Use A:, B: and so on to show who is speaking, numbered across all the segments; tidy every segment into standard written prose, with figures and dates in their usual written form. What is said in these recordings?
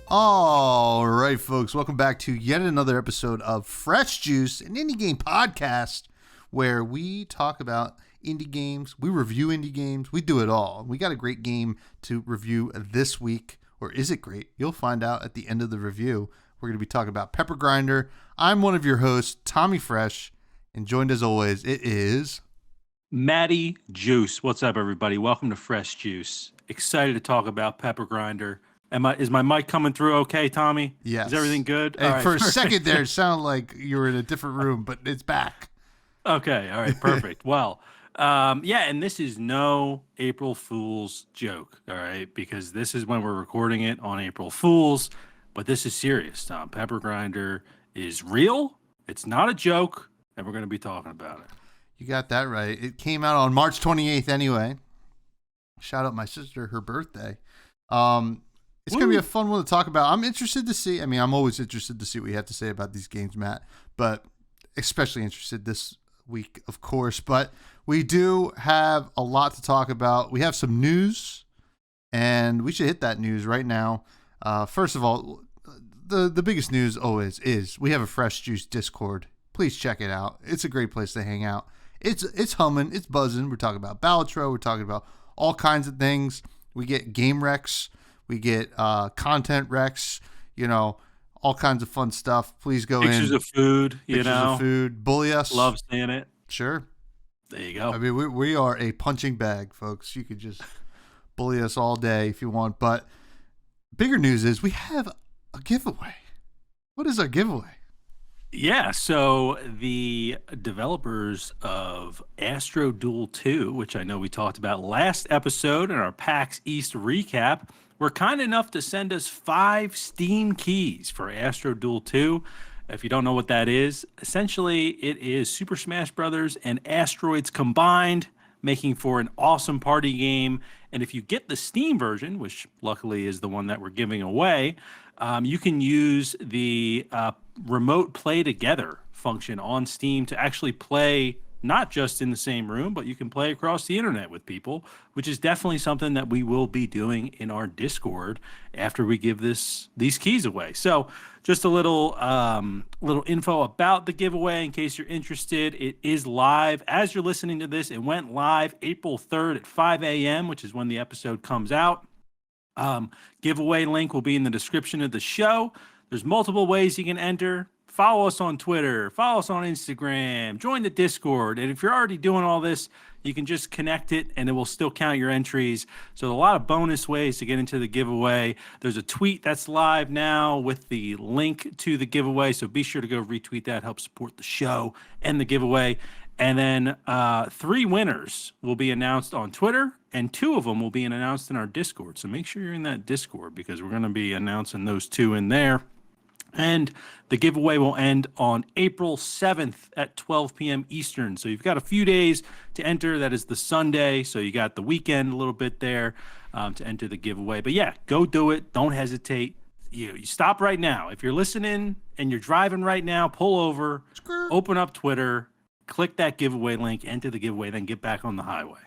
A: All right, folks, welcome back to yet another episode of Fresh Juice, an indie game podcast where we talk about indie games, we review indie games, we do it all. We got a great game to review this week, or is it great? You'll find out at the end of the review. We're going to be talking about Pepper Grinder. I'm one of your hosts, Tommy Fresh, and joined as always, it is...
B: Matty Juice. What's up, everybody? Welcome to Fresh Juice. Excited to talk about Pepper Grinder. Is my mic coming through okay, Tommy?
A: Yes.
B: Is everything good?
A: And for a second there, it sounded like you were in a different room, but it's back.
B: Okay. All right. Perfect. Well, and this is no April Fool's joke, all right? Because this is when we're recording it on April Fool's, but this is serious, Tom. Pepper Grinder is real. It's not a joke, and we're going to be talking about it.
A: You got that right. It came out on March 28th anyway. Shout out my sister, her birthday. It's going to be a fun one to talk about. I'm interested to see. I'm always interested to see what you have to say about these games, Matt, but especially interested this week, of course. But we do have a lot to talk about. We have some news, and we should hit that news right now. First of all, the biggest news always is we have a Fresh Juice Discord. Please check it out. It's a great place to hang out. It's humming. It's buzzing. We're talking about Balatro. We're talking about all kinds of things. We get game wrecks. We get content wrecks, all kinds of fun stuff. Please go
B: Pictures of food,
A: Pictures of food. Bully us.
B: Love seeing it.
A: Sure.
B: There you go.
A: We are a punching bag, folks. You could just bully us all day if you want. But bigger news is we have a giveaway. What is our giveaway?
B: Yeah, so the developers of Astro Duel 2, which I know we talked about last episode in our PAX East recap, were kind enough to send us 5 Steam keys for Astro Duel 2. If you don't know what that is, essentially it is Super Smash Brothers and Asteroids combined, making for an awesome party game. And if you get the Steam version, which luckily is the one that we're giving away, you can use the remote play together function on Steam to actually play not just in the same room, but you can play across the internet with people, which is definitely something that we will be doing in our Discord after we give these keys away. So just a little info about the giveaway in case you're interested. It is live. As you're listening to this, it went live April 3rd at 5 a.m., which is when the episode comes out. Giveaway link will be in the description of the show. There's multiple ways you can enter. Follow us on Twitter, follow us on Instagram, join the Discord. And if you're already doing all this, you can just connect it and it will still count your entries. So a lot of bonus ways to get into the giveaway. There's a tweet that's live now with the link to the giveaway. So be sure to go retweet that, help support the show and the giveaway. And then 3 winners will be announced on Twitter, and 2 of them will be announced in our Discord. So make sure you're in that Discord because we're going to be announcing those 2 in there. And the giveaway will end on April 7th at 12 p.m. Eastern. So you've got a few days to enter. That is the Sunday. So you got the weekend a little bit there to enter the giveaway. But yeah, go do it. Don't hesitate. You stop right now. If you're listening and you're driving right now, pull over, open up Twitter, click that giveaway link, enter the giveaway, then get back on the highway.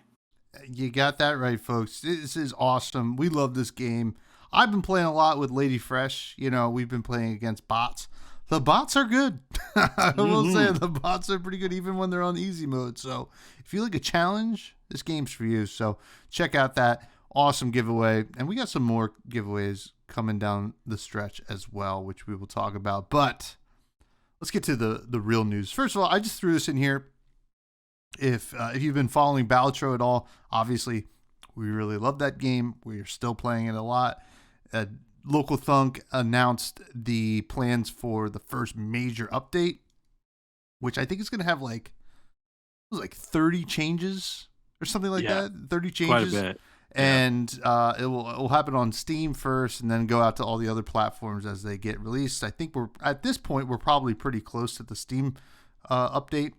A: You got that right, folks. This is awesome. We love this game. I've been playing a lot with Lady Fresh. We've been playing against bots. The bots are good. I will say the bots are pretty good even when they're on easy mode. So if you like a challenge, this game's for you. So check out that awesome giveaway. And we got some more giveaways coming down the stretch as well, which we will talk about. But let's get to the real news. First of all, I just threw this in here. If you've been following Balatro at all, obviously we really love that game. We are still playing it a lot. Local Thunk announced the plans for the first major update, which I think is going to have like 30 changes or something like that. 30 changes.
B: Quite a bit.
A: And it will happen on Steam first and then go out to all the other platforms as they get released. I think at this point we're probably pretty close to the Steam update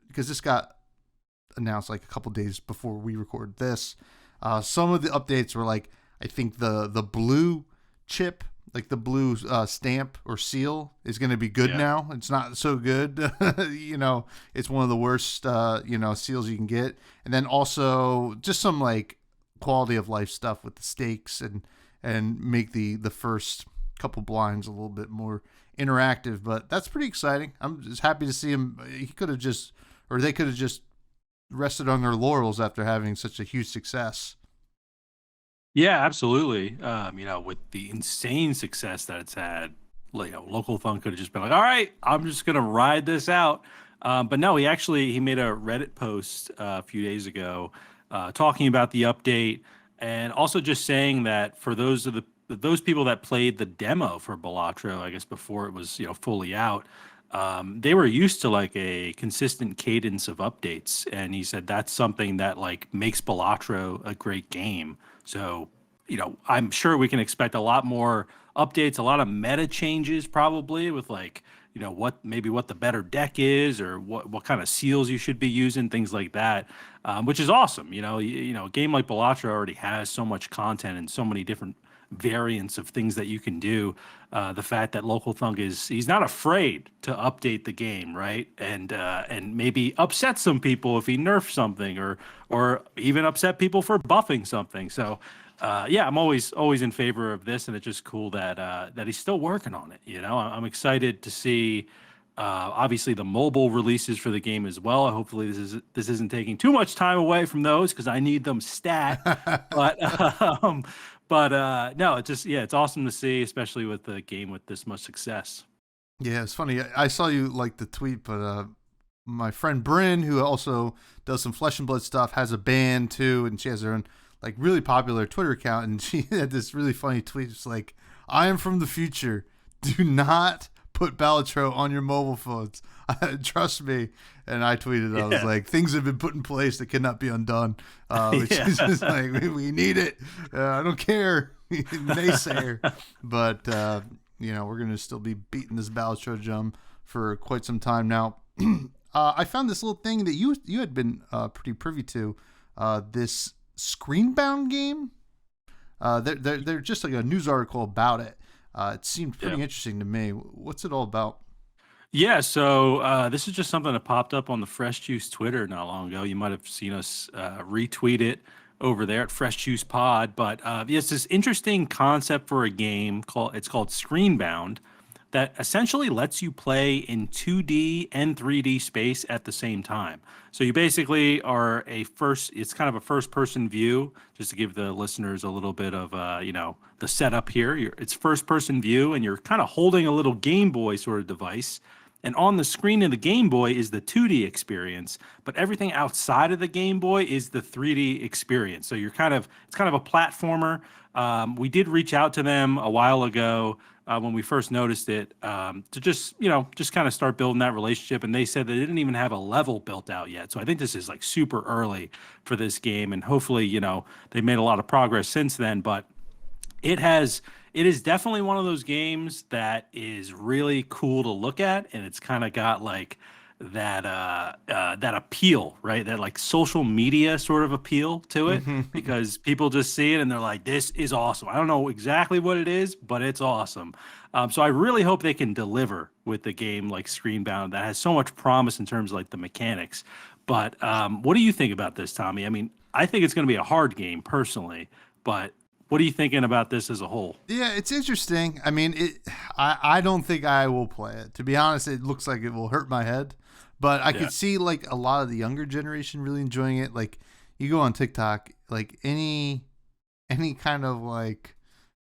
A: because this got announced like a couple days before we recorded this. Some of the updates were like, I think the blue chip, like the blue stamp or seal, is going to be good now. It's not so good. It's one of the worst, seals you can get. And then also just some like quality of life stuff with the stakes and and make the first couple blinds a little bit more interactive. But that's pretty exciting. I'm just happy to see him. He could have just, or they could have just rested on their laurels after having such a huge success.
B: Yeah, absolutely. With the insane success that it's had, local Thunk could have just been like, "All right, I'm just gonna ride this out." But no, he made a Reddit post a few days ago, talking about the update and also just saying that for those people that played the demo for Balatro, I guess before it was fully out, they were used to like a consistent cadence of updates, and he said that's something that like makes Balatro a great game. So, I'm sure we can expect a lot more updates, a lot of meta changes probably with like, what the better deck is or what kind of seals you should be using, things like that, which is awesome. A game like Balatro already has so much content and so many different variants of things that you can do. The fact that Local Thunk he's not afraid to update the game, right? And maybe upset some people if he nerfs something or even upset people for buffing something. So yeah, I'm always in favor of this, and it's just cool that he's still working on it. I'm excited to see. Obviously, the mobile releases for the game as well. Hopefully, this isn't taking too much time away from those because I need them stat. But no, it's awesome to see, especially with the game with this much success.
A: Yeah, it's funny. I saw you like the tweet, but my friend Bryn, who also does some Flesh and Blood stuff, has a band too, and she has her own like really popular Twitter account, and she had this really funny tweet. It's like, "I am from the future. Do not put Balatro on your mobile phones. Trust me." And I tweeted, I was like, "Things have been put in place that cannot be undone," which is just like, we need it. I don't care, naysayer. But we're gonna still be beating this Balatro drum for quite some time now. I found this little thing that you had been pretty privy to. This Screenbound game. They're just like a news article about it. It seemed pretty interesting to me. What's it all about?
B: Yeah, so this is just something that popped up on the Fresh Juice Twitter not long ago. You might have seen us retweet it over there at Fresh Juice Pod. But it's this interesting concept for a game called Screenbound that essentially lets you play in 2D and 3D space at the same time. So you basically are it's kind of a first person view, just to give the listeners a little bit of, the setup here. It's first person view, and you're kind of holding a little Game Boy sort of device. And on the screen of the Game Boy is the 2D experience, but everything outside of the Game Boy is the 3D experience. So it's kind of a platformer. We did reach out to them a while ago when we first noticed it, to just kind of start building that relationship. And they said they didn't even have a level built out yet. So I think this is like super early for this game. And hopefully, they made a lot of progress since then. But it is definitely one of those games that is really cool to look at. And it's kind of got like that appeal, right? That like social media sort of appeal to it, because people just see it and they're like, "This is awesome." I don't know exactly what it is, but it's awesome. So I really hope they can deliver with the game like Screenbound that has so much promise in terms of like the mechanics. But what do you think about this, Tommy? I mean, I think it's going to be a hard game personally, but what are you thinking about this as a whole?
A: Yeah, it's interesting. I mean, I don't think I will play it. To be honest, it looks like it will hurt my head. But I could see like a lot of the younger generation really enjoying it. Like you go on TikTok, like any kind of like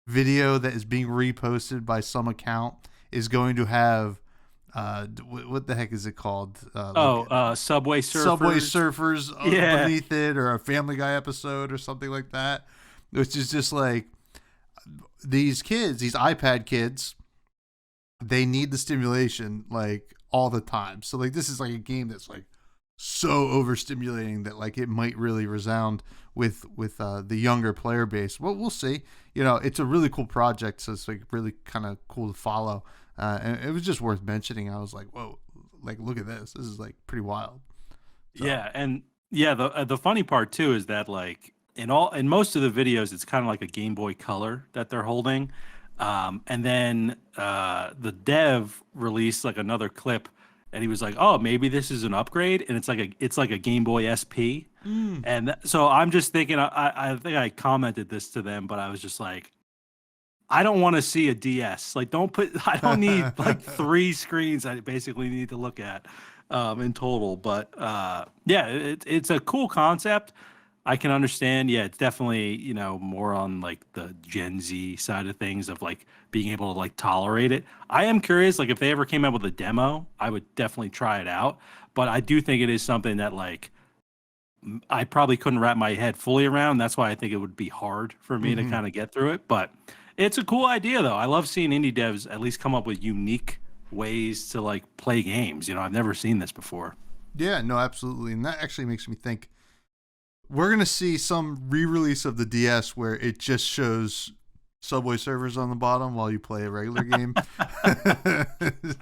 A: video that is being reposted by some account is going to have what the heck is it called?
B: Subway Surfers.
A: Subway Surfers beneath it, or a Family Guy episode or something like that. Which is just like these kids, these iPad kids, they need the stimulation like all the time. So like this is like a game that's like so overstimulating that like it might really resound with the younger player base. Well, we'll see. It's a really cool project, so it's like really kind of cool to follow. And it was just worth mentioning. I was like, whoa, like look at this. This is like pretty wild.
B: So. Yeah, and the funny part too is that like in most of the videos, it's kind of like a Game Boy Color that they're holding. And then the dev released like another clip, and he was like, "Oh, maybe this is an upgrade," and it's like a Game Boy SP. And so I'm just thinking, I think I commented this to them, but I was just like, I don't want to see a DS. Like, don't put. I don't need like three screens. I basically need to look at in total. But yeah, it's a cool concept. I can understand. Yeah, it's definitely more on like the Gen Z side of things of like being able to like tolerate it. I am curious. Like, if they ever came out with a demo, I would definitely try it out. But I do think it is something that like I probably couldn't wrap my head fully around. That's why I think it would be hard for me to
A: Hmm.
B: kind of get through it. But it's a cool idea, though. I love seeing indie devs at least come up with unique ways to like play games. I've never seen this before.
A: Yeah, no, absolutely. And that actually makes me think we're going to see some re-release of the DS where it just shows Subway servers on the bottom while you play a regular game.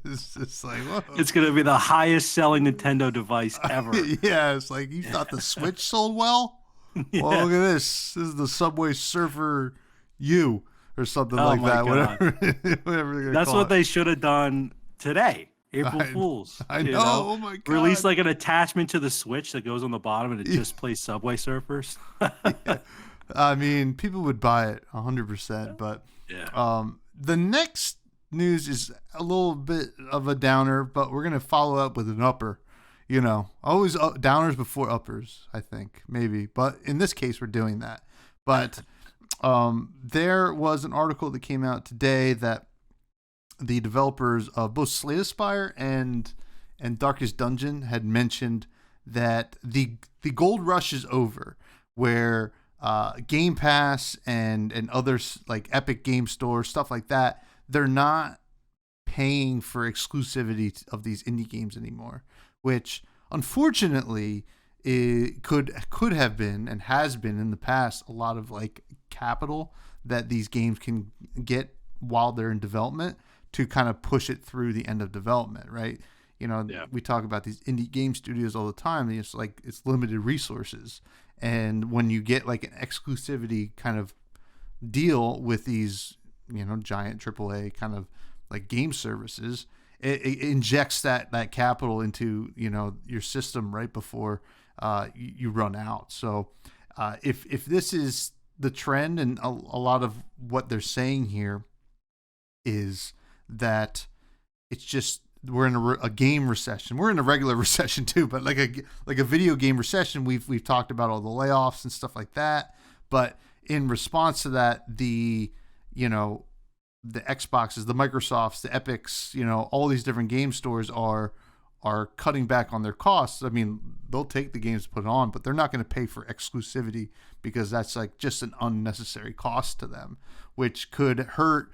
A: It's just like, whoa.
B: It's going to be the highest selling Nintendo device ever.
A: Yeah, it's like, you thought the Switch sold well?
B: Yeah.
A: Well, look at this. This is the Subway Surfer U or something
B: Oh
A: like
B: my
A: that.
B: God.
A: Whatever they're gonna
B: That's
A: call
B: what
A: it.
B: they should have done today. April Fools.
A: I know. Oh my God.
B: Release like an attachment to the Switch that goes on the bottom and it just plays Subway Surfers.
A: Yeah. I mean, people would buy it 100%. But
B: Yeah.
A: the next news is a little bit of a downer, but we're gonna follow up with an upper. Always downers before uppers, I think, maybe. But in this case, we're doing that. But there was an article that came out today that the developers of both Slay Spire and Darkest Dungeon had mentioned that the gold rush is over, where Game Pass and others like Epic Game Store, stuff like that, they're not paying for exclusivity of these indie games anymore, which unfortunately it could have been and has been in the past a lot of like capital that these games can get while they're in development to kind of push it through the end of development, right?
B: Yeah.
A: We talk about these indie game studios all the time. And it's like it's limited resources, and when you get like an exclusivity kind of deal with these, giant AAA kind of like game services, it injects that capital into your system right before you run out. So if this is the trend, and a lot of what they're saying here is that it's just we're in a game recession. We're in a regular recession too, but like a video game recession. We've talked about all the layoffs and stuff like that. But in response to that, the Xboxes, the Microsofts, the Epics, all these different game stores are cutting back on their costs. I mean, they'll take the games to put it on, but they're not going to pay for exclusivity because that's like just an unnecessary cost to them, which could hurt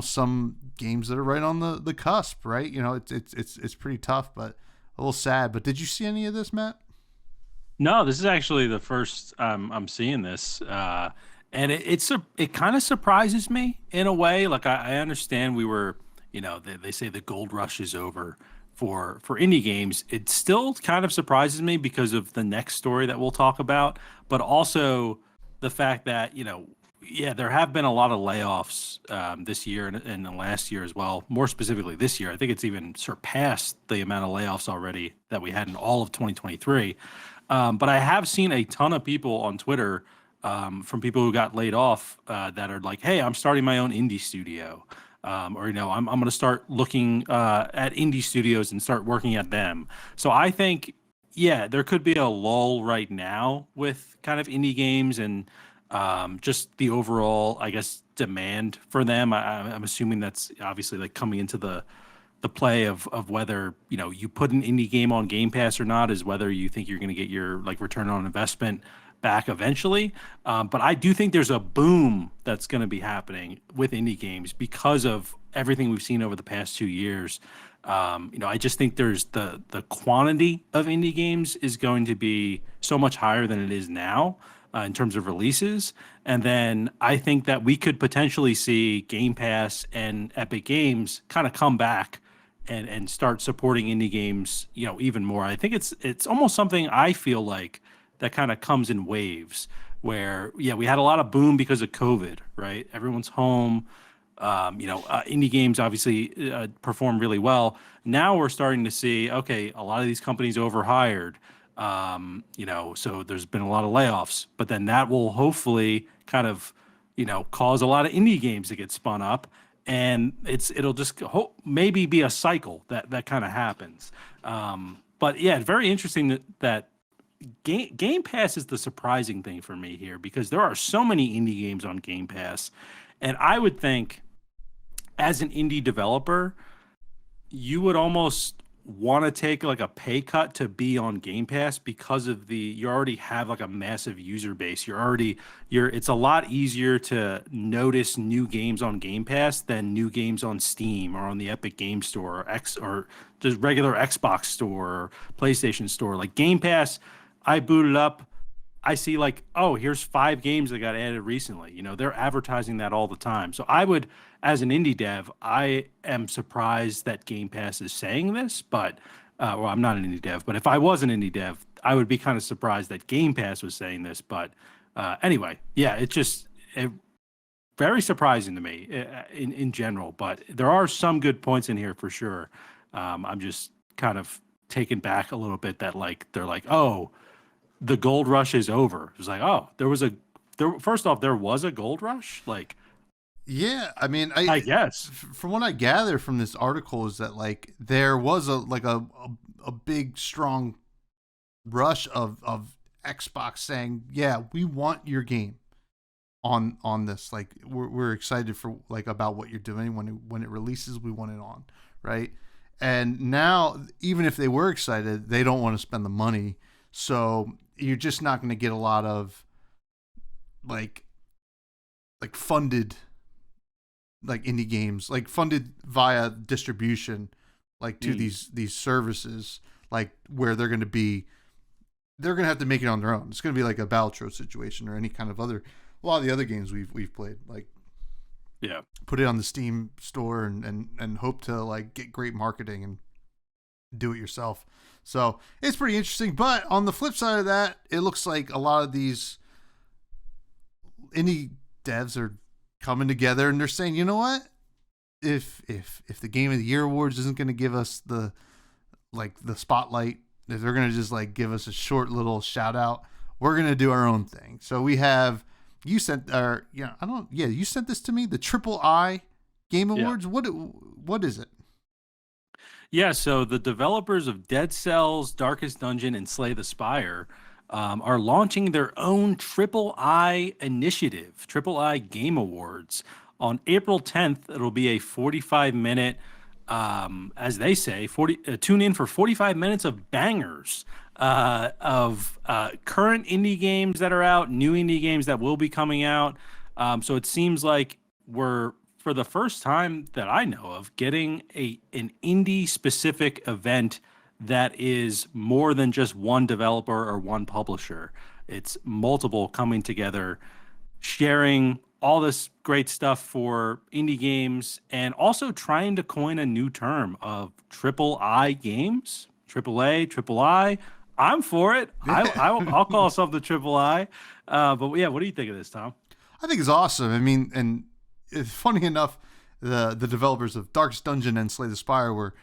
A: some games that are right on the cusp, right? It's pretty tough, but a little sad. But did you see any of this, Matt?
B: No, this is actually the first I'm seeing this, and it kind of surprises me in a way. Like I understand we were, they say the gold rush is over for indie games. It still kind of surprises me because of the next story that we'll talk about, but also the fact that yeah, there have been a lot of layoffs this year and the last year as well. More specifically, this year, I think it's even surpassed the amount of layoffs already that we had in all of 2023. But I have seen a ton of people on Twitter from people who got laid off that are like, "Hey, I'm starting my own indie studio," or I'm going to start looking at indie studios and start working at them. So I think, yeah, there could be a lull right now with kind of indie games and just the overall, I guess, demand for them. I'm assuming that's obviously like coming into the play of whether you put an indie game on Game Pass or not is whether you think you're going to get your like return on investment back eventually. But I do think there's a boom that's going to be happening with indie games because of everything we've seen over the past 2 years. I just think there's the quantity of indie games is going to be so much higher than it is now in terms of releases. And then I think that we could potentially see Game Pass and Epic Games kind of come back and start supporting indie games, even more. I think it's almost something I feel like that kind of comes in waves where, yeah, we had a lot of boom because of COVID, right? Everyone's home. Indie games obviously perform really well. Now we're starting to see, okay, a lot of these companies overhired. So there's been a lot of layoffs, but then that will hopefully kind of cause a lot of indie games to get spun up, and it'll just maybe be a cycle that kind of happens. But yeah, very interesting that Game Pass is the surprising thing for me here, because there are so many indie games on Game Pass, and I would think as an indie developer, you would almost want to take like a pay cut to be on Game Pass, because of you already have like a massive user base. It's a lot easier to notice new games on Game Pass than new games on Steam or on the Epic Game Store or just regular Xbox Store or PlayStation Store. Like Game Pass, I boot it up, I see like, oh, here's 5 games that got added recently. They're advertising that all the time. So I would, as an indie dev, I am surprised that Game Pass is saying this, but well, I'm not an indie dev, but if I was an indie dev, I would be kind of surprised that Game Pass was saying this. But anyway, yeah, very surprising to me in general. But there are some good points in here for sure. I'm just kind of taken back a little bit that like they're like, oh, the gold rush is over. It was like, oh, first off, there was a gold rush. Like,
A: yeah, I mean,
B: I guess
A: from what I gather from this article is that like there was a big strong rush of Xbox saying, yeah, we want your game on this. Like we're excited for like about what you're doing when it releases. We want it on, right? And now, even if they were excited, they don't want to spend the money. So you're just not going to get a lot of like funded like indie games, like funded via distribution, like to these services, like where they're going to have to make it on their own. It's going to be like a Battletrove situation or any kind of a lot of the other games we've played, like put it on the Steam store and hope to like get great marketing and do it yourself. So it's pretty interesting. But on the flip side of that, it looks like a lot of these indie devs are coming together and they're saying, you know what? If the Game of the Year awards isn't going to give us the spotlight, if they're going to just like give us a short little shout out, we're going to do our own thing. So we have you sent this to me, the Triple I Game Awards. Yeah. What is it?
B: Yeah, so the developers of Dead Cells, Darkest Dungeon, and Slay the Spire are launching their own Triple I initiative, Triple I Game Awards. On April 10th, it'll be a 45-minute, as they say, tune in for 45 minutes of bangers of current indie games that are out, new indie games that will be coming out. So it seems like we're, for the first time that I know of, getting an indie specific event that is more than just one developer or one publisher. It's multiple coming together, sharing all this great stuff for indie games, and also trying to coin a new term of triple I games, triple A, triple I. I'm for it. I'll call something triple I. But yeah, what do you think of this, Tom?
A: I think it's awesome. I mean, and it's funny enough, the developers of Darkest Dungeon and Slay the Spire were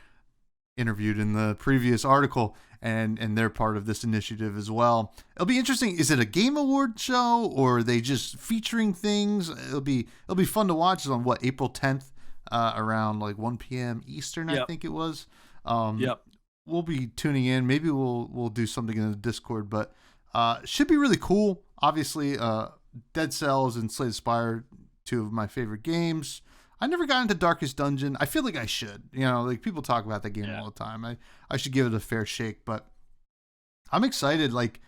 A: interviewed in the previous article, and they're part of this initiative as well. It'll be interesting. Is it a game award show, or are they just featuring things? It'll be fun to watch. It's on April 10th, around like 1 p.m. Eastern, I think it was.
B: Yep.
A: We'll be tuning in. Maybe we'll do something in the Discord, but should be really cool. Obviously, Dead Cells and Slay the Spire, two of my favorite games. I never got into Darkest Dungeon. I feel like I should. Like people talk about that game all the time. I should give it a fair shake, but I'm excited. Like,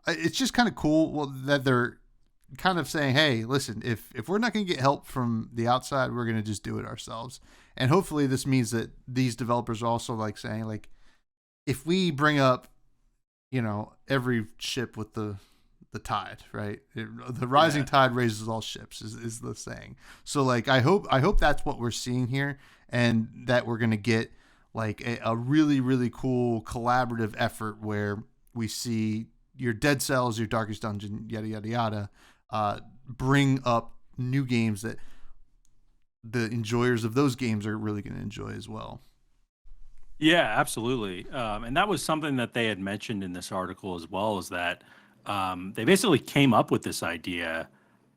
A: it's just kind of cool that they're kind of saying, hey, listen, if we're not going to get help from the outside, we're going to just do it ourselves. And hopefully this means that these developers are also like saying, like, if we bring up, every ship with the tide, right? The rising tide raises all ships is the saying. So like, I hope that's what we're seeing here, and that we're going to get like a really, really cool collaborative effort where we see your Dead Cells, your Darkest Dungeon, yada, yada, yada, bring up new games that the enjoyers of those games are really going to enjoy as well.
B: Yeah, absolutely. And that was something that they had mentioned in this article as well, is that they basically came up with this idea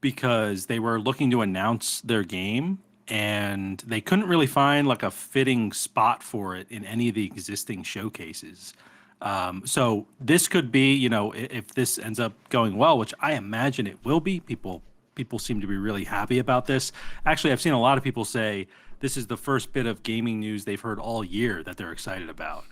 B: because they were looking to announce their game and they couldn't really find like a fitting spot for it in any of the existing showcases. So this could be, if this ends up going well, which I imagine it will be. People seem to be really happy about this. Actually, I've seen a lot of people say this is the first bit of gaming news they've heard all year that they're excited about,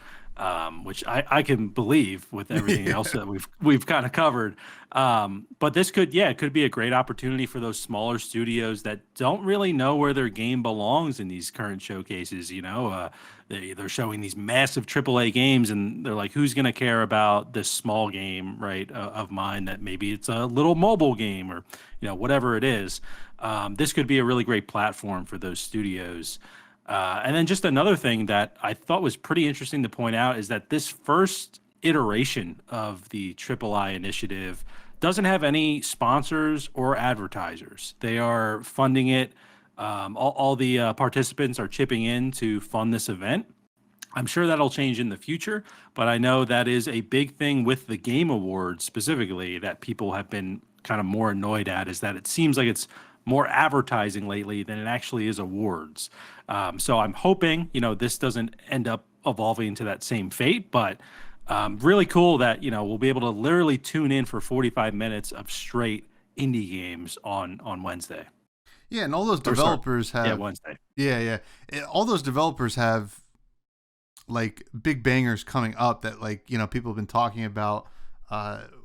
B: which I can believe with everything else that we've kind of covered. But this could, it could be a great opportunity for those smaller studios that don't really know where their game belongs in these current showcases. They're showing these massive AAA games, and they're like, who's going to care about this small game, right, of mine that maybe it's a little mobile game or, whatever it is. This could be a really great platform for those studios. And then just another thing that I thought was pretty interesting to point out is that this first iteration of the III initiative doesn't have any sponsors or advertisers. They are funding it. All the participants are chipping in to fund this event. I'm sure that'll change in the future, but I know that is a big thing with the Game Awards specifically that people have been kind of more annoyed at, is that it seems like it's more advertising lately than it actually is awards. So I'm hoping, this doesn't end up evolving into that same fate, but really cool that, we'll be able to literally tune in for 45 minutes of straight indie games on Wednesday.
A: Yeah, and all those developers have
B: Wednesday.
A: Yeah. All those developers have like big bangers coming up that people have been talking about.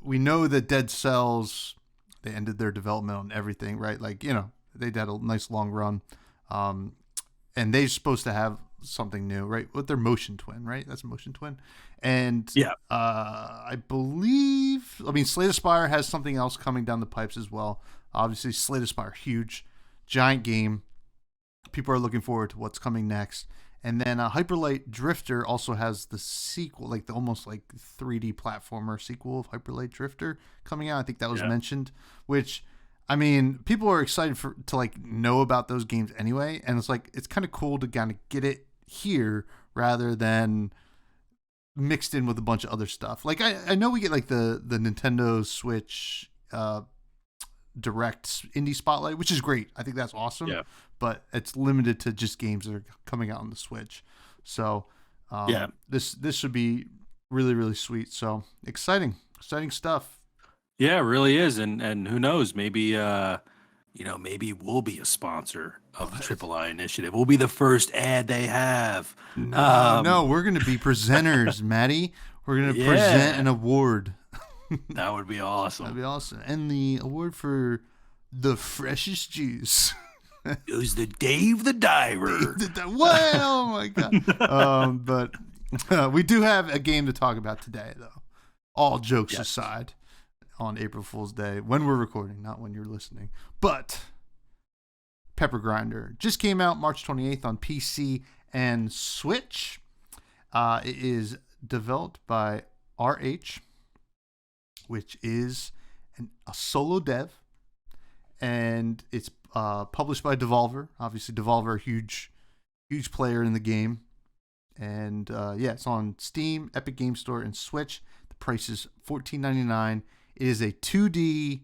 A: We know that Dead Cells, they ended their development on everything, right? They had a nice long run. And they're supposed to have something new, right? With their Motion Twin, right? That's Motion Twin. And I believe, Slay the Spire has something else coming down the pipes as well. Obviously, Slay the Spire, huge, giant game. People are looking forward to what's coming next. And then Hyperlight Drifter also has the sequel, the almost 3D platformer sequel of Hyperlight Drifter coming out. I think that was mentioned, which, people are excited to know about those games anyway. And it's kind of cool to kind of get it here rather than mixed in with a bunch of other stuff. I know we get the Nintendo Switch Direct Indie Spotlight, which is great. I think that's awesome. Yeah. But it's limited to just games that are coming out on the Switch. So this should be really, really sweet. So exciting stuff.
B: Yeah, it really is. And who knows, maybe maybe we'll be a sponsor of the III initiative. We'll be the first ad they have.
A: No, we're going to be presenters, Maddie. We're going to present an award.
B: That would be awesome.
A: That'd be awesome. And the award for the freshest juice
B: goes to Dave the Diver.
A: What? Oh my god! But we do have a game to talk about today, though. All jokes aside, on April Fool's Day, when we're recording, not when you're listening. But Pepper Grinder just came out March 28th on PC and Switch. It is developed by RH, which is a solo dev, and it's published by Devolver. Obviously, Devolver, a huge player in the game. And it's on Steam, Epic Game Store, and Switch. The price is $14.99. It is a 2D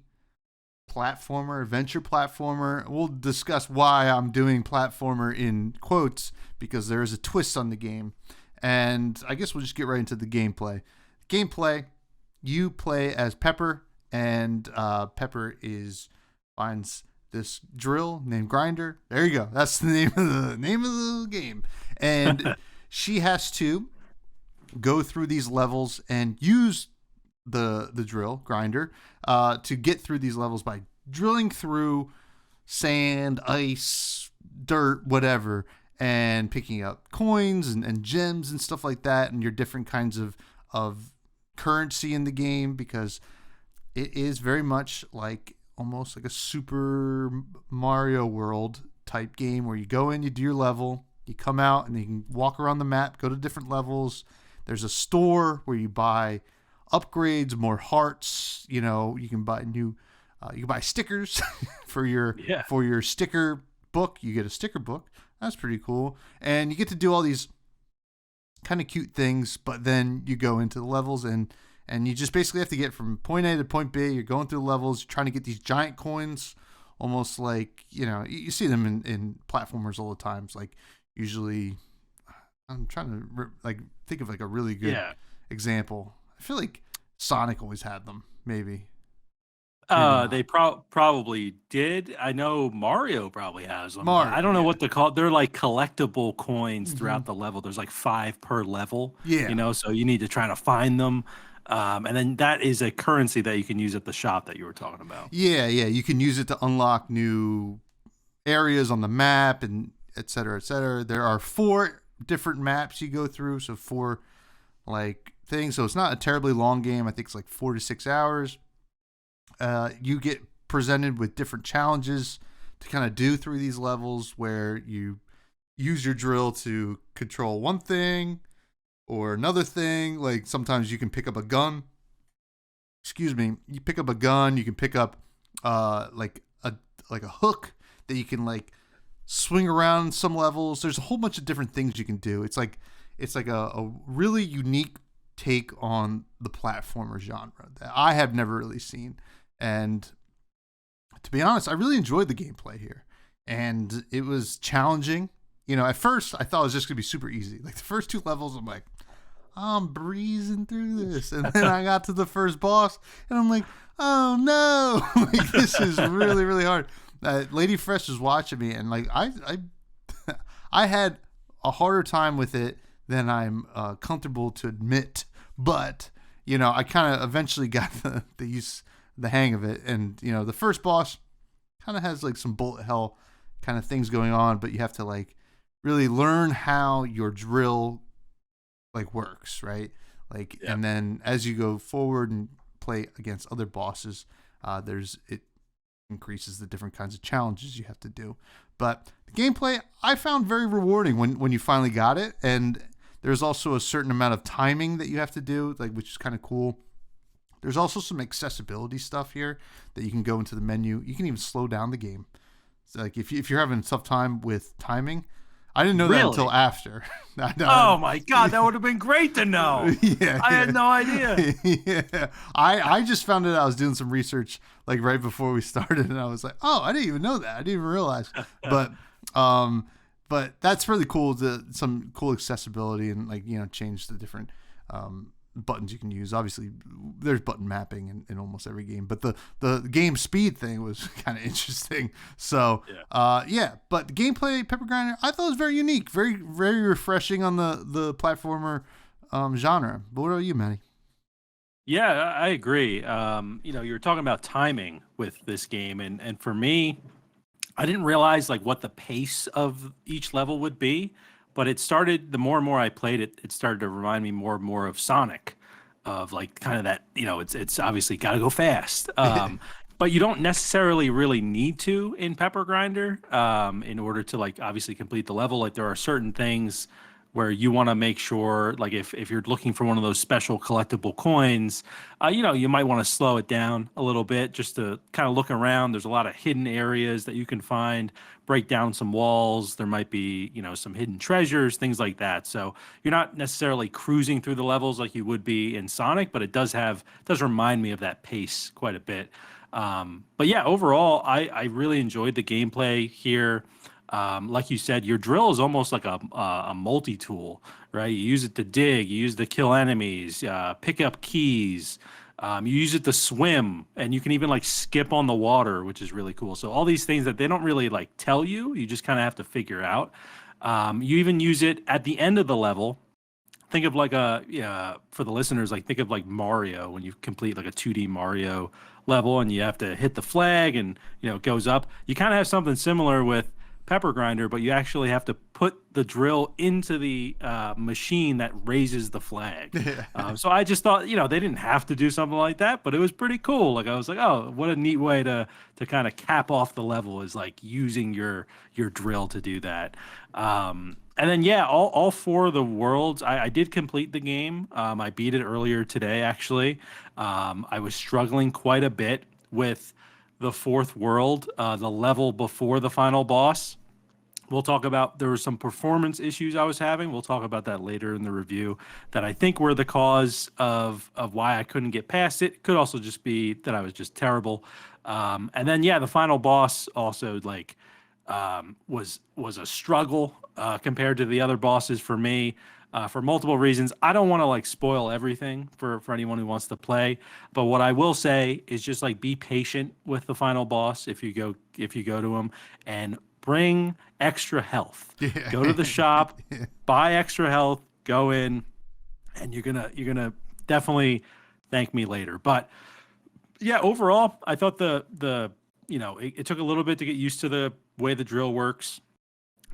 A: adventure platformer. We'll discuss why I'm doing platformer in quotes, because there is a twist on the game. And I guess we'll just get right into the gameplay. You play as Pepper, and Pepper finds this drill named Grinder. There you go. That's the name of the game. And she has to go through these levels and use the drill Grinder to get through these levels by drilling through sand, ice, dirt, whatever, and picking up coins and gems and stuff like that, and your different kinds of currency in the game, because it is very much almost like a Super Mario World type game where you go in, you do your level, you come out, and you can walk around the map, go to different levels. There's a store where you buy upgrades, more hearts. You can buy you can buy stickers for your sticker book. You get a sticker book. That's pretty cool. And you get to do all these kind of cute things, but then you go into the levels and you just basically have to get from point A to point B. You're going through the levels, trying to get these giant coins almost like, you see them in platformers all the times. Like usually, I'm trying to like think of like a really good
B: Yeah.
A: example. I feel like Sonic always had them. Maybe not.
B: They probably did. I know Mario probably has them, but I
A: Mario,
B: don't know
A: yeah.
B: what to call. They're like collectible coins
A: Hmm.
B: throughout the level. There's like 5 per level,
A: Yeah.
B: so you need to try to find them. And then that is a currency that you can use at the shop that you were talking about.
A: Yeah, yeah. You can use it to unlock new areas on the map and et cetera, et cetera. There are 4 different maps you go through, so 4 like things. So it's not a terribly long game. I think it's like 4 to 6 hours. You get presented with different challenges to kind of do through these levels where you use your drill to control one thing or another thing. Like sometimes you can pick up a gun. Excuse me. You pick up a gun. You can pick up like a hook that you can like swing around some levels. There's a whole bunch of different things you can do. It's like a really unique take on the platformer genre that I have never really seen. And to be honest, I really enjoyed the gameplay here. And it was challenging. At first I thought it was just gonna be super easy. Like the first 2 levels, I'm like, I'm breezing through this. And then I got to the first boss and I'm like, oh no, like this is really, really hard. Lady Fresh was watching me and like I had a harder time with it than I'm comfortable to admit. But, I kind of eventually got the hang of it. And, the first boss kind of has like some bullet hell kind of things going on, but you have to like really learn how your drill like works, right? Like,
B: Yeah.
A: and then as you go forward and play against other bosses, it increases the different kinds of challenges you have to do. But the gameplay I found very rewarding when you finally got it, and there's also a certain amount of timing that you have to do, like which is kind of cool. There's also some accessibility stuff here that you can go into the menu. You can even slow down the game. So like if you're having a tough time with timing, I didn't know that until
B: Really?
A: after.
B: Oh my God, that would have been great to know.
A: Yeah,
B: I had no idea.
A: yeah. I just found it. I was doing some research like right before we started, and I was like, oh, I didn't even know that. I didn't even realize. But but that's really cool. Some cool accessibility and like change the different buttons you can use. Obviously, there's button mapping in almost every game, but the game speed thing was kind of interesting. So yeah. But the gameplay Pepper Grinder I thought was very unique, very very refreshing on the platformer genre. But what about you, Manny?
B: Yeah, I agree. You were talking about timing with this game, and for me, I didn't realize like what the pace of each level would be, but it started the more and more I played it, it started to remind me more and more of Sonic, of like kind of that, it's obviously got to go fast. But you don't necessarily really need to in Pepper Grinder in order to like obviously complete the level. Like there are certain things where you want to make sure, like if you're looking for one of those special collectible coins, you might want to slow it down a little bit just to kind of look around. There's a lot of hidden areas that you can find, break down some walls. There might be, some hidden treasures, things like that. So you're not necessarily cruising through the levels like you would be in Sonic, but it does remind me of that pace quite a bit. But yeah, overall, I really enjoyed the gameplay here. Like you said, your drill is almost like a multi-tool, right? You use it to dig, you use it to kill enemies, pick up keys, you use it to swim, and you can even like skip on the water, which is really cool. So all these things that they don't really like tell you, you just kind of have to figure out. You even use it at the end of the level. Think of like for the listeners, like think of like Mario when you complete like a 2D Mario level and you have to hit the flag and it goes up. You kind of have something similar with Pepper Grinder, but you actually have to put the drill into the machine that raises the flag. So I just thought, they didn't have to do something like that, but it was pretty cool. Like I was like, oh, what a neat way to kind of cap off the level is like using your drill to do that. And then yeah, all 4 of the worlds, I did complete the game. I beat it earlier today, actually. I was struggling quite a bit with the 4th world, the level before the final boss. We'll talk about there were some performance issues I was having. We'll talk about that later in the review that I think were the cause of why I couldn't get past it. Could also just be that I was just terrible. And then yeah, the final boss also like was a struggle compared to the other bosses for me. For multiple reasons. I don't want to like spoil everything for anyone who wants to play, but what I will say is just like be patient with the final boss if you go to him, and bring extra health.
A: Yeah.
B: Go to the shop, buy extra health, go in, and you're gonna definitely thank me later. But yeah, overall, I thought the it took a little bit to get used to the way the drill works,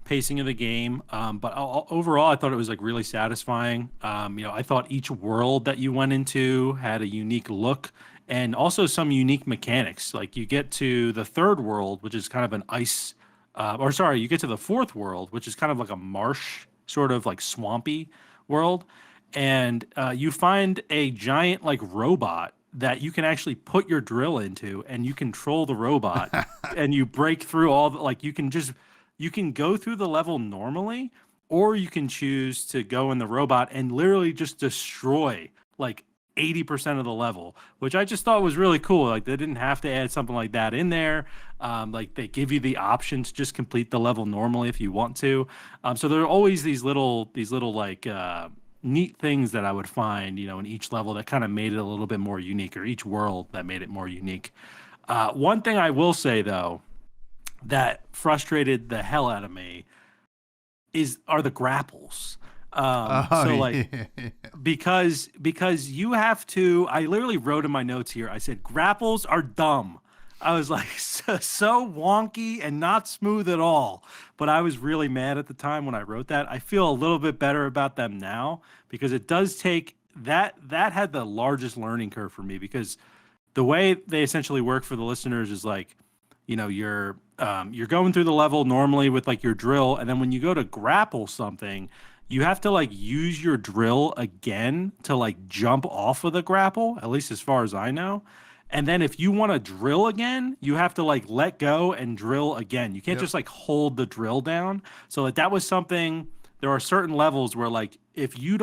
B: pacing of the game. But overall, I thought it was like really satisfying. I thought each world that you went into had a unique look and also some unique mechanics. Like you get to the third world, which is kind of an ice, or sorry, you get to the fourth world, which is kind of like a marsh, sort of like swampy world, and you find a giant like robot that you can actually put your drill into and you control the robot and you break through all the, like you can go through the level normally, or you can choose to go in the robot and literally just destroy like 80% of the level, which I just thought was really cool. Like they didn't have to add something like that in there. Like they give you the option to just complete the level normally if you want to. So there are always these little like neat things that I would find, in each level that kind of made it a little bit more unique, or each world that made it more unique. One thing I will say though, that frustrated the hell out of me are the grapples.
A: Oh,
B: So like
A: yeah.
B: because you have to. I literally wrote in my notes here. I said grapples are dumb. I was like so wonky and not smooth at all. But I was really mad at the time when I wrote that. I feel a little bit better about them now because it does take that had the largest learning curve for me, because the way they essentially work for the listeners is like, you're going through the level normally with like your drill, and then when you go to grapple something, you have to like use your drill again to like jump off of the grapple, at least as far as I know. And then if you want to drill again, you have to like let go and drill again. You can't
A: Yep.
B: just like hold the drill down. So like that was something. There are certain levels where like if you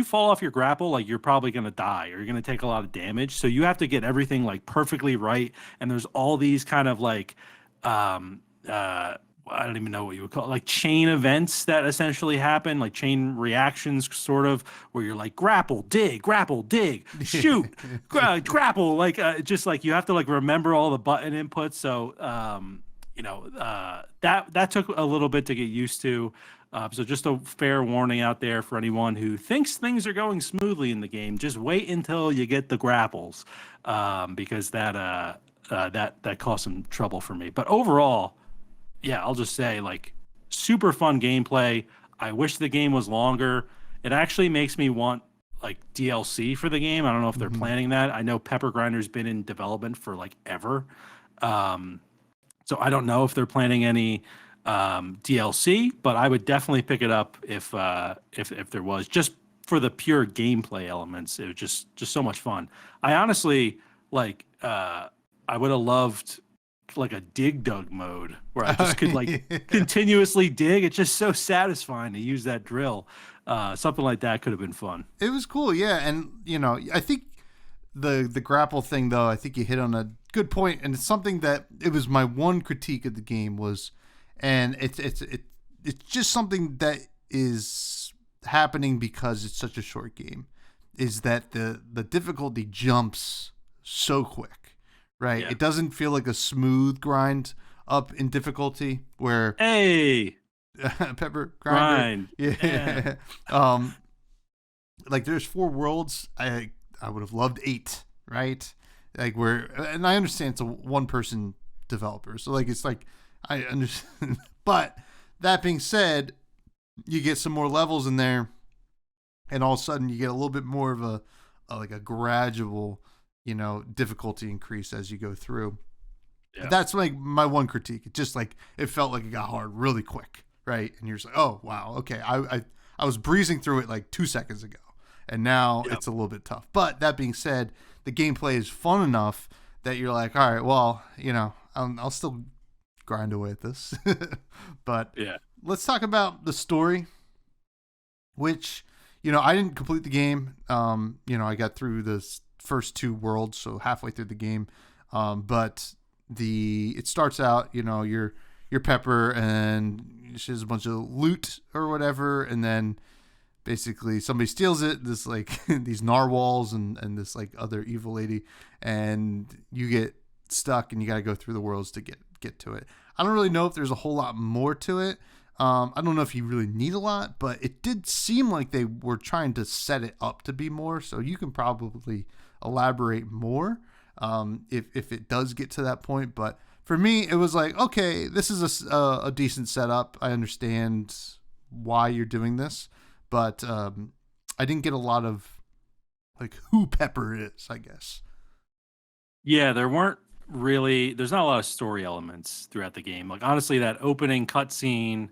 B: fall off your grapple, like you're probably gonna die or you're gonna take a lot of damage. So you have to get everything like perfectly right. And there's all these kind of like um I don't even know what you would call it, like chain events that essentially happen, like chain reactions, sort of, where you're like grapple, dig, shoot, grapple, like just like you have to like remember all the button inputs. So that took a little bit to get used to. So just a fair warning out there for anyone who thinks things are going smoothly in the game. Just wait until you get the grapples, because that caused some trouble for me. But overall, yeah, I'll just say like super fun gameplay. I wish the game was longer. It actually makes me want like DLC for the game. I don't know if they're
A: Mhm.
B: planning that. I know Pepper Grinder's been in development for like ever. Um, so I don't know if they're planning any DLC, but I would definitely pick it up if there was, just for the pure gameplay elements. It was just so much fun. I honestly like I would have loved like a dig dug mode where I
A: Oh,
B: just could like
A: yeah.
B: continuously dig. It's just so satisfying to use that drill. Something like that could have been fun.
A: It was cool, yeah, and I think the grapple thing though, I think you hit on a good point, and it's something that it was my one critique of the game was, and it's just something that is happening because it's such a short game, is that the difficulty jumps so quick, right?
B: Yeah.
A: It doesn't feel like a smooth grind up in difficulty where
B: Hey,
A: Pepper Grinder,
B: grind. Yeah.
A: yeah, like there's 4 worlds. I would have loved 8, right? Like where, and I understand it's a one person developer, so like it's like I understand. But that being said, you get some more levels in there, and all of a sudden you get a little bit more of like a gradual, difficulty increase as you go through.
B: Yeah.
A: That's like my one critique. It just like it felt like it got hard really quick, right? And you're just like, oh wow, okay. I was breezing through it like 2 seconds ago, and now
B: Yep.
A: it's a little bit tough. But that being said, the gameplay is fun enough that you're like, all right, well, I'll still grind away at this. But
B: Yeah.
A: let's talk about the story, which, I didn't complete the game. I got through the first two worlds, so halfway through the game. But it starts out, you're Pepper, and she has a bunch of loot or whatever, and then basically somebody steals it. This like these narwhals and this like other evil lady, and you get stuck, and you got to go through the worlds to get to it. I don't really know if there's a whole lot more to it. I don't know if you really need a lot, but it did seem like they were trying to set it up to be more. So you can probably elaborate more if it does get to that point. But for me, it was like, okay, this is a decent setup. I understand why you're doing this, but I didn't get a lot of like who Pepper is, I guess.
B: Yeah, there's not a lot of story elements throughout the game. Like honestly, that opening cutscene,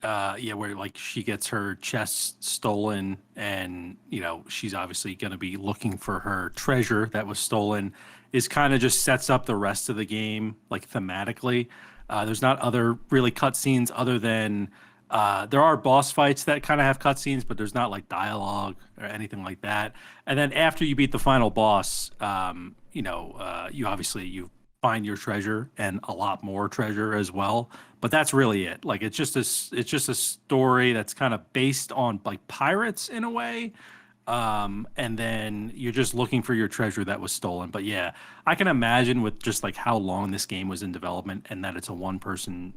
B: where like she gets her chest stolen, and she's obviously going to be looking for her treasure that was stolen, is kind of just sets up the rest of the game like thematically. There's not other really cutscenes other than there are boss fights that kind of have cutscenes, but there's not like dialogue or anything like that. And then after you beat the final boss, you find your treasure and a lot more treasure as well. But that's really it. Like it's just a story that's kind of based on like pirates in a way. And then you're just looking for your treasure that was stolen. But yeah, I can imagine with just like how long this game was in development and that it's a one person,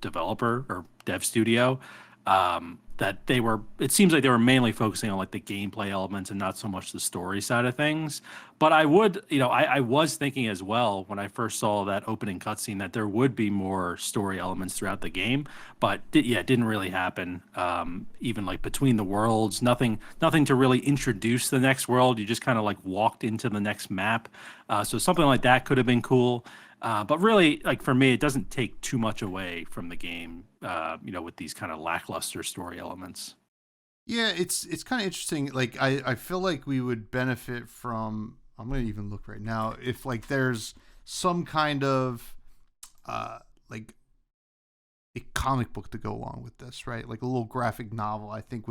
B: developer or dev studio, that it seems like they were mainly focusing on like the gameplay elements and not so much the story side of things. But I was thinking as well when I first saw that opening cutscene that there would be more story elements throughout the game, but it didn't really happen. Even like between the worlds, nothing to really introduce the next world. You just kind of like walked into the next map. So something like that could have been cool. But really, like for me, it doesn't take too much away from the game, with these kind of lackluster story elements.
A: Yeah, it's kind of interesting. Like I feel like we would benefit from. I'm gonna even look right now if like there's some kind of like a comic book to go along with this, right? Like a little graphic novel. I think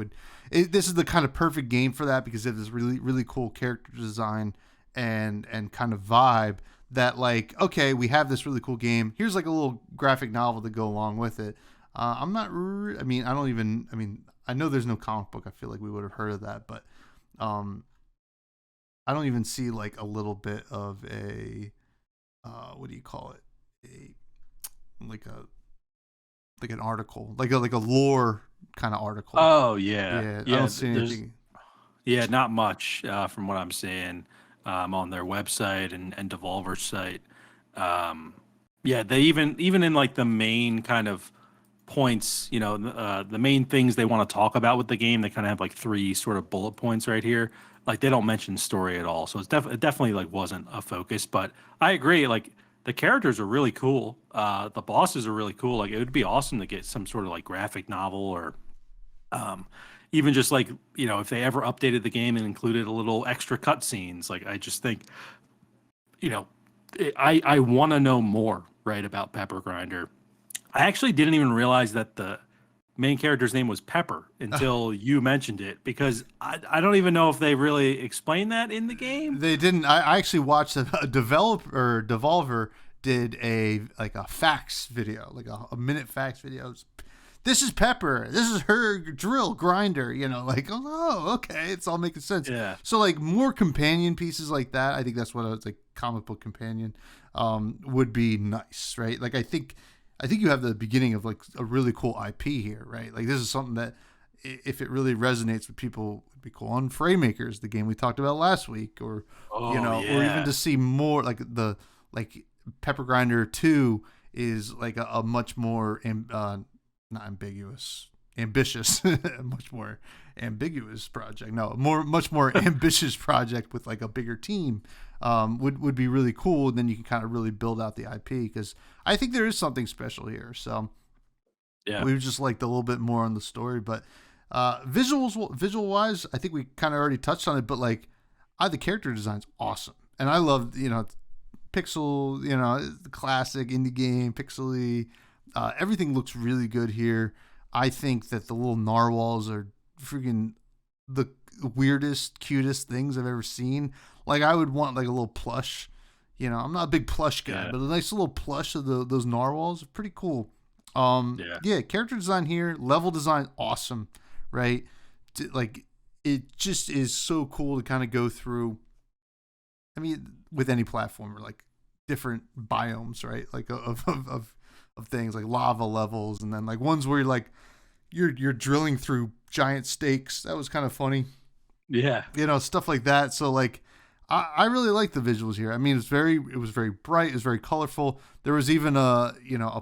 A: this is the kind of perfect game for that because it has really really cool character design and kind of vibe that like, okay, we have this really cool game. Here's like a little graphic novel to go along with it. I'm not. I mean, I don't even. I mean, I know there's no comic book. I feel like we would have heard of that, but I don't even see like a little bit of a what do you call it? Like a like an article, like a lore kind of article.
B: Oh yeah,
A: Yeah, I
B: yeah.
A: don't see anything.
B: Yeah, not much from what I'm seeing on their website and Devolver site. Yeah, they even in like the main kind of points, the main things they want to talk about with the game, they kind of have like three sort of bullet points right here. Like they don't mention story at all, so it definitely like wasn't a focus. But I agree, like the characters are really cool. The bosses are really cool. Like it would be awesome to get some sort of like graphic novel or um, even just like if they ever updated the game and included a little extra cutscenes. Like I just think you know I want to know more right about Pepper Grinder. I actually didn't even realize that the main character's name was Pepper until you mentioned it because I don't even know if they really explained that in the game.
A: They didn't. I actually watched a developer Devolver did a facts video, like a minute facts video. This is Pepper. This is her drill grinder. Like, oh, okay, it's all making sense.
B: Yeah.
A: So like more companion pieces like that. I think that's what I was like comic book companion would be nice, right? Like I think you have the beginning of like a really cool IP here, right? Like this is something that if it really resonates with people, would be cool. On Framemakers, the game we talked about last week, or or even to see more like Pepper Grinder 2 is like a much more not ambiguous, ambitious, much more ambiguous project. No, much more ambitious project with like a bigger team. Would be really cool. And then you can kind of really build out the IP because I think there is something special here. So
B: Yeah.
A: we just liked a little bit more on the story, but visual wise, I think we kind of already touched on it. But like, the character design's awesome, and I love pixel, the classic indie game, pixely. Everything looks really good here. I think that the little narwhals are freaking the weirdest, cutest things I've ever seen. Like I would want like a little plush. I'm not a big plush guy,
B: Yeah.
A: but a nice little plush of those narwhals are pretty cool.
B: Yeah.
A: Yeah, character design here, level design, awesome, right? Like it just is so cool to kind of go through. I mean, with any platformer, like different biomes, right? Like of things like lava levels, and then like ones where you're drilling through giant stakes. That was kind of funny,
B: Yeah.
A: stuff like that. So like, I really like the visuals here. I mean, it was very bright, it was very colorful. There was even a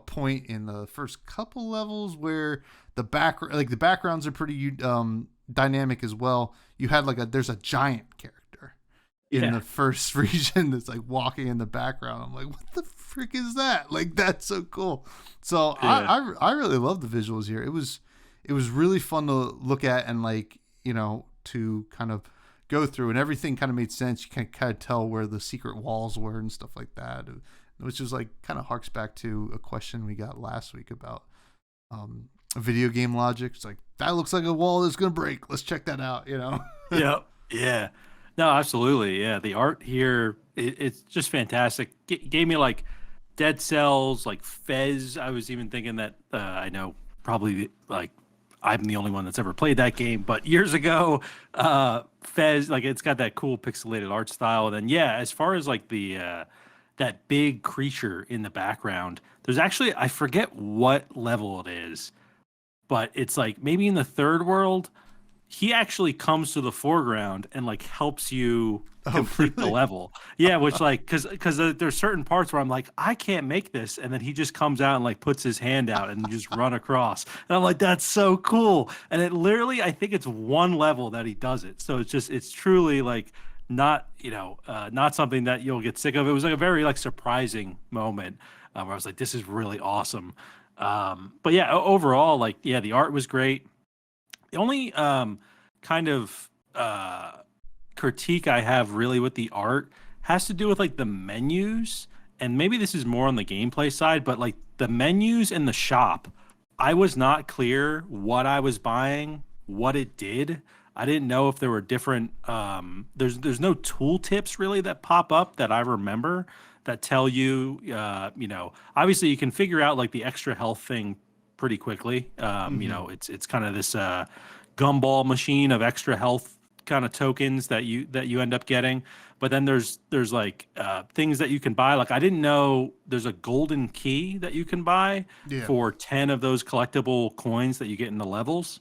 A: point in the first couple levels where the backgrounds are pretty dynamic as well. You had there's a giant character in
B: Yeah.
A: the first region that's like walking in the background. I'm like, what the frick is that? Like, that's so cool. So
B: Yeah.
A: I really love the visuals here. It was really fun to look at, and to kind of go through, and everything kind of made sense. You can kind of tell where the secret walls were and stuff like that, which is like kind of harks back to a question we got last week about video game logic. It's like, that looks like a wall that's gonna break. Let's check that out.
B: Yeah. Yeah. No, absolutely. Yeah. The art here, it's just fantastic. Gave me like Dead Cells, like Fez. I was even thinking that I know probably like I'm the only one that's ever played that game, but years ago, Fez, like it's got that cool pixelated art style. And then yeah, as far as like the that big creature in the background, there's actually I forget what level it is, but it's like maybe in the third world, he actually comes to the foreground and like helps you complete the
A: Really?
B: level. Yeah, which like because there's certain parts where I'm like I can't make this, and then he just comes out and like puts his hand out and you just run across, and I'm like that's so cool. And it literally I think it's one level that he does it, so it's truly like not not something that you'll get sick of. It was like a very like surprising moment where I was like this is really awesome. But yeah, overall like yeah the art was great. The only kind of critique I have really with the art has to do with like the menus, and maybe this is more on the gameplay side, but like the menus in the shop, I was not clear what I was buying, what it did. I didn't know if there were different. There's no tool tips really that pop up that I remember that tell you. Obviously you can figure out like the extra health thing pretty quickly.
A: Mm-hmm.
B: It's kind of this gumball machine of extra health kind of tokens that you end up getting. But then there's like things that you can buy. Like I didn't know there's a golden key that you can buy
A: Yeah.
B: for 10 of those collectible coins that you get in the levels.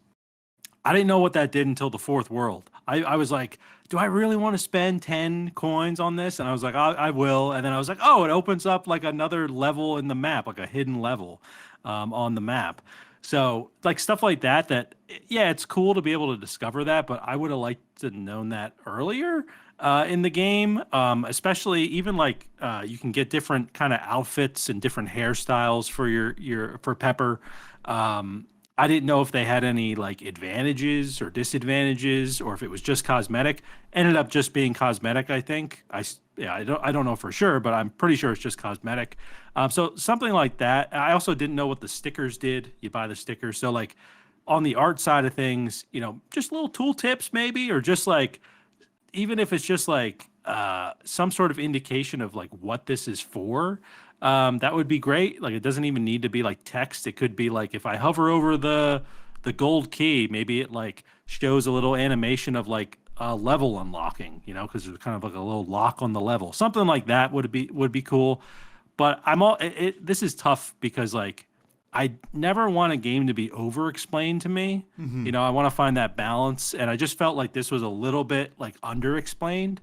B: I didn't know what that did until the fourth world. I was like, do I really want to spend 10 coins on this? And I was like, I will. And then I was like, oh, it opens up like another level in the map, like a hidden level on the map. So like stuff like that, yeah, it's cool to be able to discover that, but I would have liked to known that earlier in the game, especially even like you can get different kind of outfits and different hairstyles for for Pepper. I didn't know if they had any like advantages or disadvantages, or if it was just cosmetic. Ended up just being cosmetic, I think. Yeah, I don't know for sure, but I'm pretty sure it's just cosmetic. So something like that. I also didn't know what the stickers did. You buy the stickers, so like on the art side of things, just little tool tips maybe, or just like even if it's just like some sort of indication of like what this is for, that would be great. Like it doesn't even need to be like text. It could be like if I hover over the gold key, maybe it like shows a little animation of like level unlocking, because there's kind of like a little lock on the level. Something like that would be cool. But this is tough because like I never want a game to be over explained to me.
A: Mm-hmm.
B: I want to find that balance, and I just felt like this was a little bit like under explained.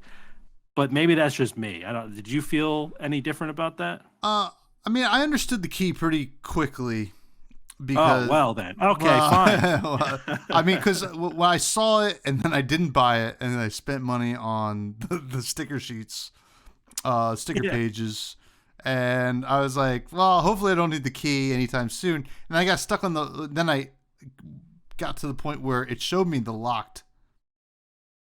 B: But maybe that's just me. I don't. Did you feel any different about that?
A: I mean, I understood the key pretty quickly
B: Oh
A: because,
B: well, then okay, fine.
A: well, I mean, because when I saw it and then I didn't buy it and then I spent money on the sticker sheets, sticker
B: Yeah,
A: pages, and I was like, well, hopefully I don't need the key anytime soon. And I got stuck on then I got to the point where it showed me the locked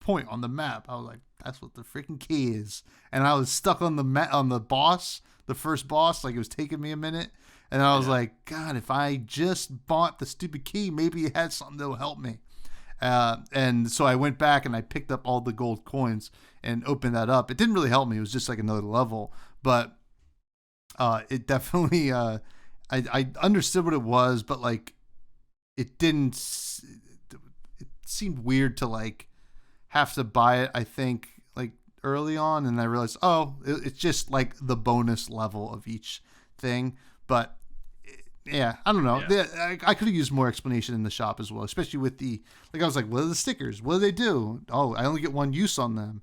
A: point on the map. I was like, that's what the freaking key is. And I was stuck on the boss, the first boss. Like it was taking me a minute. And I was
B: Yeah.
A: like, God, if I just bought the stupid key, maybe it had something that will help me. And so I went back and I picked up all the gold coins and opened that up. It didn't really help me. It was just like another level, but it definitely I understood what it was, but like it didn't. It seemed weird to like have to buy it. I think like early on, and I realized, oh, it's just like the bonus level of each thing. But yeah, I don't know.
B: Yeah.
A: I could have used more explanation in the shop as well, especially with the like. I was like, what are the stickers? What do they do? Oh, I only get one use on them.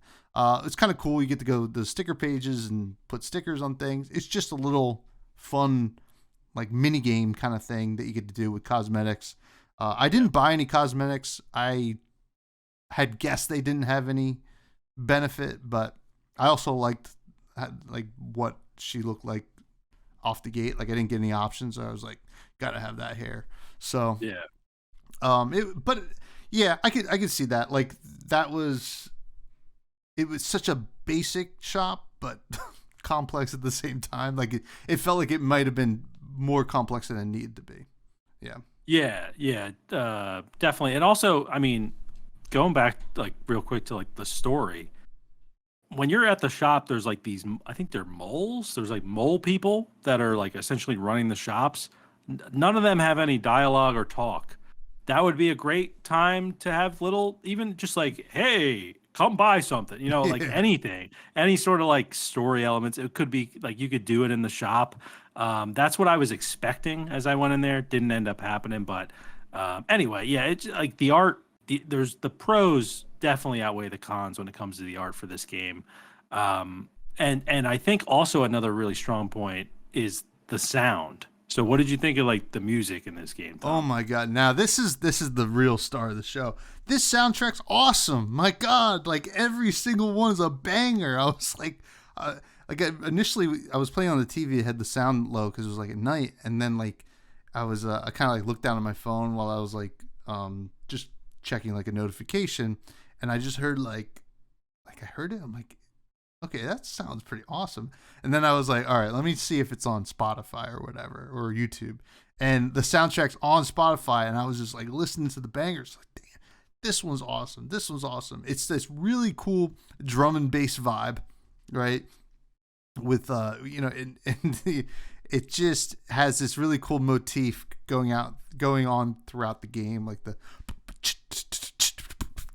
A: It's kind of cool. You get to go to the sticker pages and put stickers on things. It's just a little fun, like mini game kind of thing that you get to do with cosmetics. I didn't buy any cosmetics. I had guessed they didn't have any benefit, but I also liked like what she looked like off the gate. Like I didn't get any options. So I was like, gotta have that hair. So
B: Yeah.
A: but yeah, I could see that. Like that was it was such a basic shop, but complex at the same time. Like it felt like it might have been more complex than it needed to be. Yeah.
B: Yeah, yeah, definitely. And also, I mean, going back like real quick to like the story, when you're at the shop, there's like these, I think they're moles. There's like mole people that are like essentially running the shops. None of them have any dialogue or talk. That would be a great time to have little, even just like, hey, come buy something, like
A: Yeah.
B: anything, any sort of like story elements. It could be like you could do it in the shop. That's what I was expecting as I went in there. Didn't end up happening, but anyway, yeah, it's like the art. There's the pros definitely outweigh the cons when it comes to the art for this game, and I think also another really strong point is the sound. So, what did you think of like the music in this game,
A: Oh
B: Tom?
A: my god! Now this is the real star of the show. This soundtrack's awesome. My god, like every single one is a banger. I was like initially I was playing on the TV. It had the sound low because it was like at night, and then like I kind of like looked down at my phone while I was like just checking like a notification, and I just heard like I heard it. I'm like, okay, that sounds pretty awesome. And then I was like, all right, let me see if it's on Spotify or whatever or YouTube. And the soundtrack's on Spotify, and I was just like listening to the bangers, like, damn, this one's awesome. This one's awesome. It's this really cool drum and bass vibe, right? With and it just has this really cool motif going on throughout the game, like the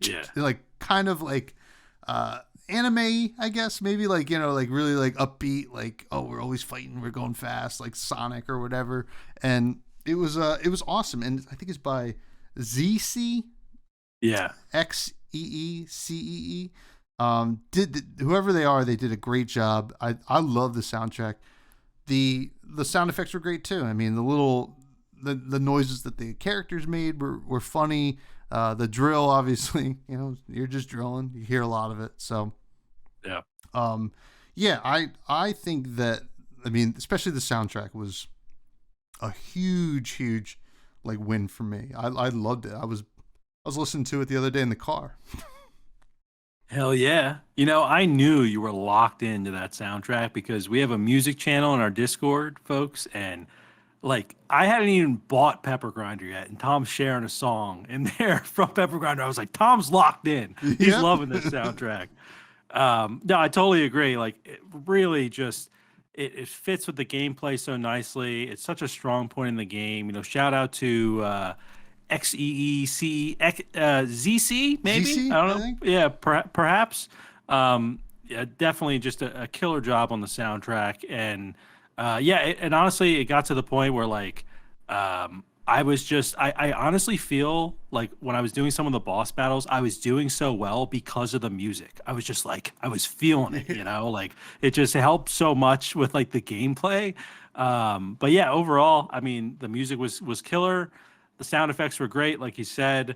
B: Yeah,
A: like kind of like anime, I guess, maybe like like really like upbeat, like, oh, we're always fighting, we're going fast, like Sonic or whatever. And it was awesome. And I think it's by ZC
B: yeah,
A: XEECEE. Did whoever they are, they did a great job. I love the soundtrack. The sound effects were great too. I mean, the noises that the characters made were funny. The drill, obviously, you're just drilling. You hear a lot of it. So,
B: yeah.
A: um, yeah, I think that, I mean, especially the soundtrack was a huge like win for me. I loved it. I was listening to it the other day in the car.
B: Hell yeah. I knew you were locked into that soundtrack because we have a music channel in our Discord, folks, and like I hadn't even bought Pepper Grinder yet, and Tom's sharing a song in there from Pepper Grinder. I was like, Tom's locked in. He's
A: Yep.
B: loving this soundtrack. No, I totally agree. Like, it really just it fits with the gameplay so nicely. It's such a strong point in the game. Shout out to XEEC ZC maybe.
A: ZC,
B: I don't
A: I
B: know.
A: think.
B: Yeah, perhaps. Yeah, definitely just a killer job on the soundtrack, and yeah, and honestly, it got to the point where like I was just I honestly feel like when I was doing some of the boss battles, I was doing so well because of the music. I was just like I was feeling it, like it just helped so much with like the gameplay. But yeah, overall, I mean, the music was killer. The sound effects were great, like you said.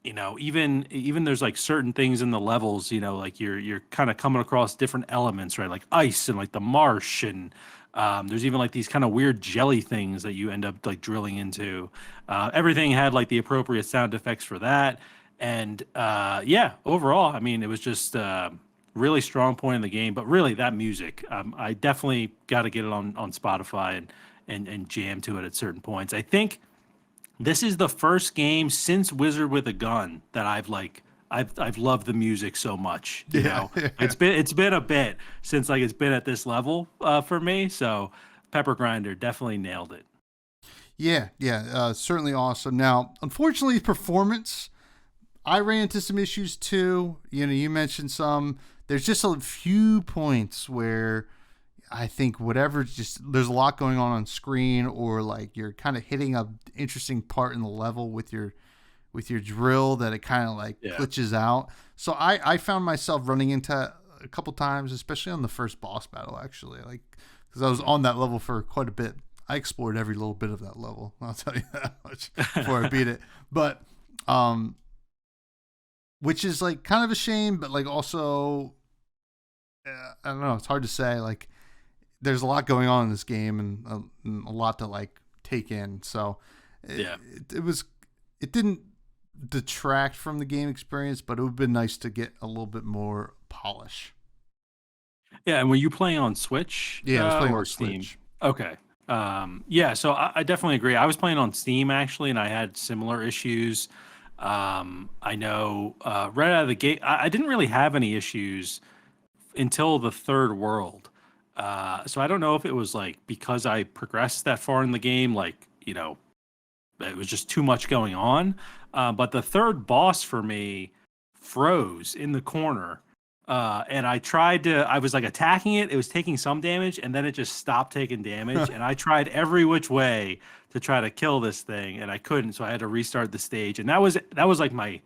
B: Even there's like certain things in the levels, like you're kind of coming across different elements, right? Like ice and like the marsh, and there's even like these kind of weird jelly things that you end up like drilling into. Everything had like the appropriate sound effects for that, and yeah, overall, I mean, it was just really strong point in the game. But really, that music, I definitely got to get it on Spotify and jam to it at certain points. I think this is the first game since Wizard with a Gun that I've loved the music so much. You
A: Yeah.
B: know, it's been a bit since like it's been at this level for me. So Pepper Grinder definitely nailed it.
A: Yeah, yeah, certainly awesome. Now, unfortunately, performance, I ran into some issues too. You know, you mentioned some. There's just a few points where I think whatever, just there's a lot going on screen, or like you're kind of hitting a interesting part in the level with your drill that it kind of like
B: Yeah.
A: glitches out. So I found myself running into a couple times, especially on the first boss battle, actually, like because I was on that level for quite a bit. I explored every little bit of that level. I'll tell you that much before I beat it. But which is like kind of a shame, but like also I don't know. It's hard to say. Like there's a lot going on in this game and a lot to like take in. So
B: Yeah.
A: it didn't detract from the game experience, but it would have been nice to get a little bit more polish.
B: Yeah, and were you playing on Switch
A: Yeah, I was playing
B: or
A: on
B: Steam?
A: Switch.
B: Okay. Yeah, so I definitely agree. I was playing on Steam actually, and I had similar issues. I know right out of the gate, I didn't really have any issues until the third world. So I don't know if it was like because I progressed that far in the game, like, it was just too much going on. But the third boss for me froze in the corner. And I was like attacking it. It was taking some damage and then it just stopped taking damage. And I tried every which way to try to kill this thing and I couldn't. So I had to restart the stage. And that was like my,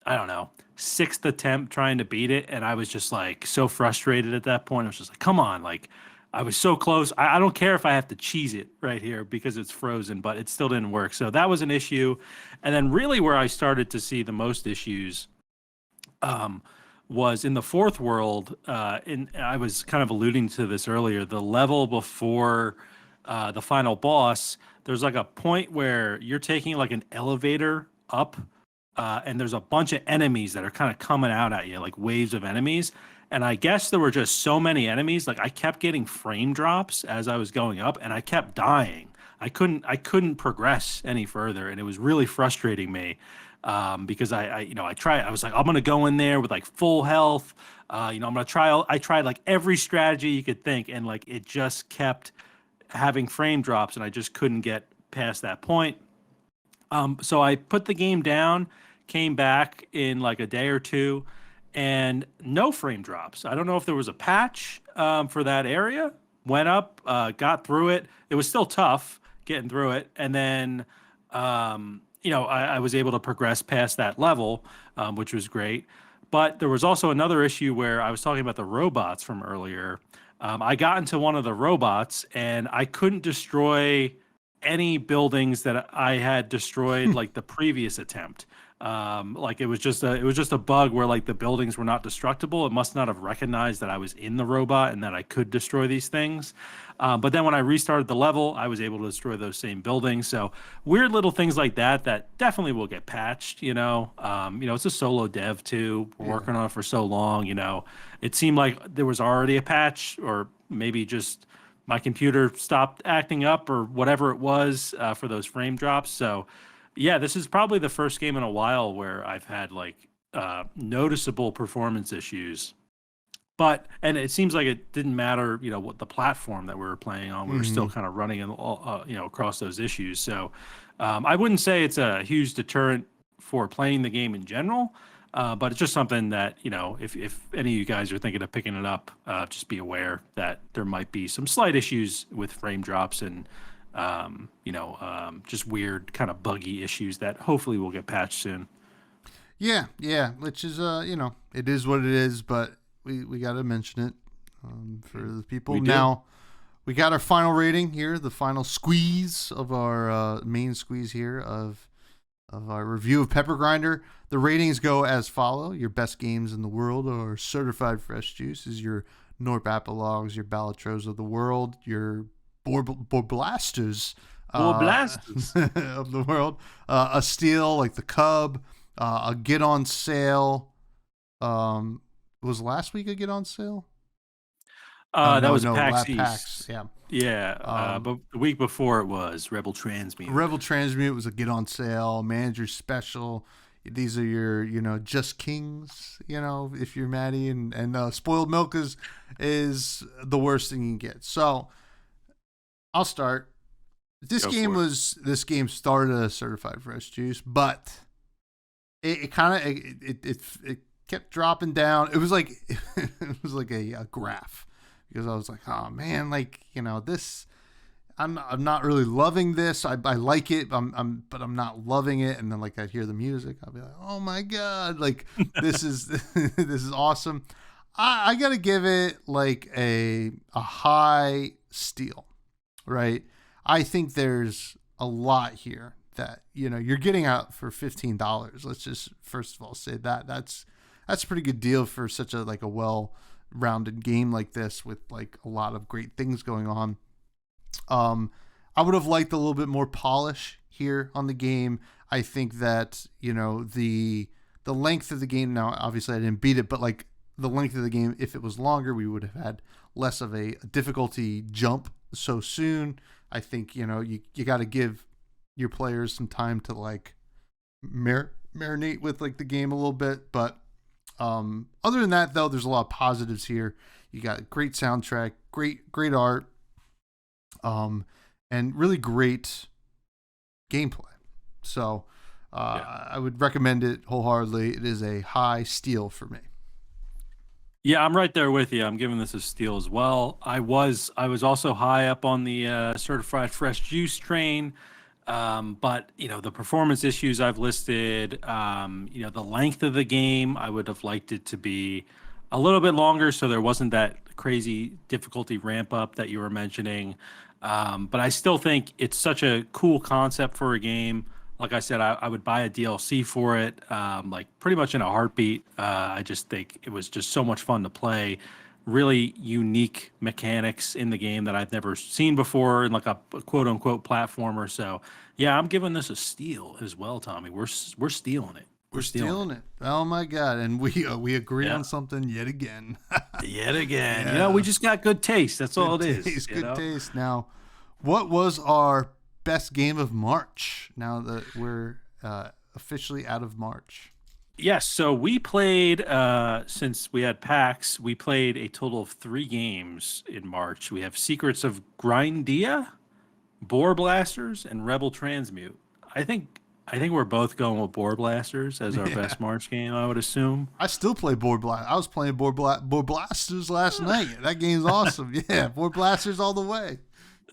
B: I don't know, sixth attempt trying to beat it. And I was just like so frustrated at that point. I was just like, come on, like I was so close. I don't care if I have to cheese it right here because it's frozen, but it still didn't work. So that was an issue. And then really where I started to see the most issues um, was in the fourth world. And I was kind of alluding to this earlier. The level before the final boss, there's like a point where you're taking like an elevator up, and there's a bunch of enemies that are kind of coming out at you, like waves of enemies. And I guess there were just so many enemies. Like I kept getting frame drops as I was going up, and I kept dying. I couldn't progress any further, and it was really frustrating me because I was like, I'm gonna go in there with like full health. I'm gonna try. I tried like every strategy you could think, and like it just kept having frame drops, and I just couldn't get past that point. So I put the game down, came back in like a day or two, and no frame drops. I don't know if there was a patch for that area. Went up, got through it. It was still tough getting through it, and then I was able to progress past that level, which was great. But there was also another issue where I was talking about the robots from earlier. I got into one of the robots and I couldn't destroy any buildings that I had destroyed like the previous attempt. Like it was just a bug where like the buildings were not destructible. It must not have recognized that I was in the robot and that I could destroy these things. But then when I restarted the level, I was able to destroy those same buildings. So weird little things like that that definitely will get patched. It's a solo dev too. We're
A: Yeah.
B: working on it for so long. It seemed like there was already a patch, or maybe just my computer stopped acting up or whatever it was for those frame drops. So, yeah, this is probably the first game in a while where I've had like noticeable performance issues. And it seems like it didn't matter, what the platform that we were playing on. We were still
A: Hmm.
B: kind of running, across those issues. So, I wouldn't say it's a huge deterrent for playing the game in general. But it's just something that, if any of you guys are thinking of picking it up, just be aware that there might be some slight issues with frame drops and, just weird kind of buggy issues that hopefully will get patched soon.
A: Yeah, yeah, which is it is what it is, but we got to mention it for the people.
B: We do.
A: Now we got our final rating here, the final squeeze of our main squeeze here of our review of Pepper Grinder. The ratings go as follow: your best games in the world are certified fresh juices, your Norp Apologues, your Balatros of the world, your Borblasters
B: Well,
A: uh,
B: blasters.
A: of the world, a steel like the Cub, a Get on Sale, um, Was last week a get on sale? Oh
B: That
A: no,
B: was
A: no,
B: PAX
A: lap packs.
B: East.
A: Yeah.
B: Yeah,
A: Um,
B: but the week before it was Rebel Transmute.
A: Rebel Transmute was a get on sale. Manager special. These are your, just kings. If you're Maddie, and spoiled milk is the worst thing you can get. So I'll start.
B: Go for it.
A: This game started as certified fresh juice, but it kind of it kept dropping down. It was like it was like a graph, because I was like, oh man, like this. I'm not really loving this. I like it. But I'm not loving it. And then like I'd hear the music, I'll be like, oh my god, like this is this is awesome. I gotta give it like a high steal, right? I think there's a lot here that you're getting out for $15. Let's just first of all say that's a pretty good deal for such a like a well-rounded game like this, with like a lot of great things going on. I would have liked a little bit more polish here on the game. I think that the length of the game. Now, obviously, I didn't beat it, but like the length of the game, if it was longer, we would have had less of a difficulty jump so soon. I think you got to give your players some time to like marinate with like the game a little bit. But other than that, though, there's a lot of positives here. You got great soundtrack, great art, and really great gameplay. So I would recommend it wholeheartedly. It is a high steal for me.
B: Yeah, I'm right there with you. I'm giving this a steal as well. I was also high up on the certified fresh juice train. But the performance issues I've listed, the length of the game, I would have liked it to be a little bit longer, so there wasn't that crazy difficulty ramp up that you were mentioning. But I still think it's such a cool concept for a game. Like I said, I would buy a DLC for it, like pretty much in a heartbeat. I just think it was just so much fun to play. Really unique mechanics in the game that I've never seen before in like a quote unquote platformer. So yeah, I'm giving this a steal as well, Tommy. We're stealing it.
A: We're
B: We're stealing it.
A: stealing it. Oh my god! And we agree
B: Yeah.
A: on something yet again.
B: Yet again.
A: Yeah,
B: We just got good taste. That's all
A: good
B: it is.
A: taste. Good taste. Now, what was our best game of March? Now that we're officially out of March.
B: Yes, so we played since we had PAX, we played a total of 3 games in March. We have Secrets of Grindia, Boar Blasters, and Rebel Transmute. I think I think we're both going with Boar Blasters as our
A: Yeah.
B: best March game, I would assume.
A: I still play Board Blast. I was playing Board Blasters last night. That game's awesome. Yeah, Board Blasters all the way.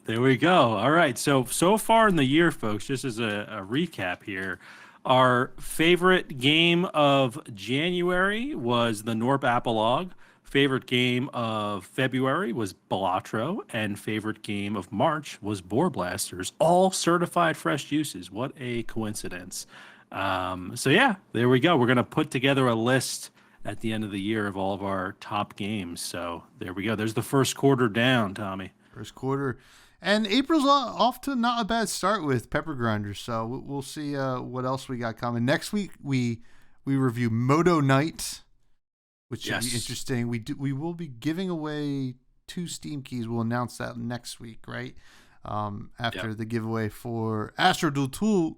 B: There we go. All right. So far in the year, folks, just as a recap here, our favorite game of January was the Norp Apolog. Favorite game of February was Balatro, and favorite game of March was Boar Blasters. All certified fresh juices. What a coincidence! So yeah, there we go. We're gonna put together a list at the end of the year of all of our top games. So there we go. There's the first quarter down, Tommy.
A: First quarter. And April's off to not a bad start with Pepper Grinders. So we'll see what else we got coming. Next week, we review Moto Night, which should be
B: Yes.
A: interesting. We will be giving away 2 Steam keys. We'll announce that next week, right? After
B: Yep.
A: the giveaway for Astro Duel Tool.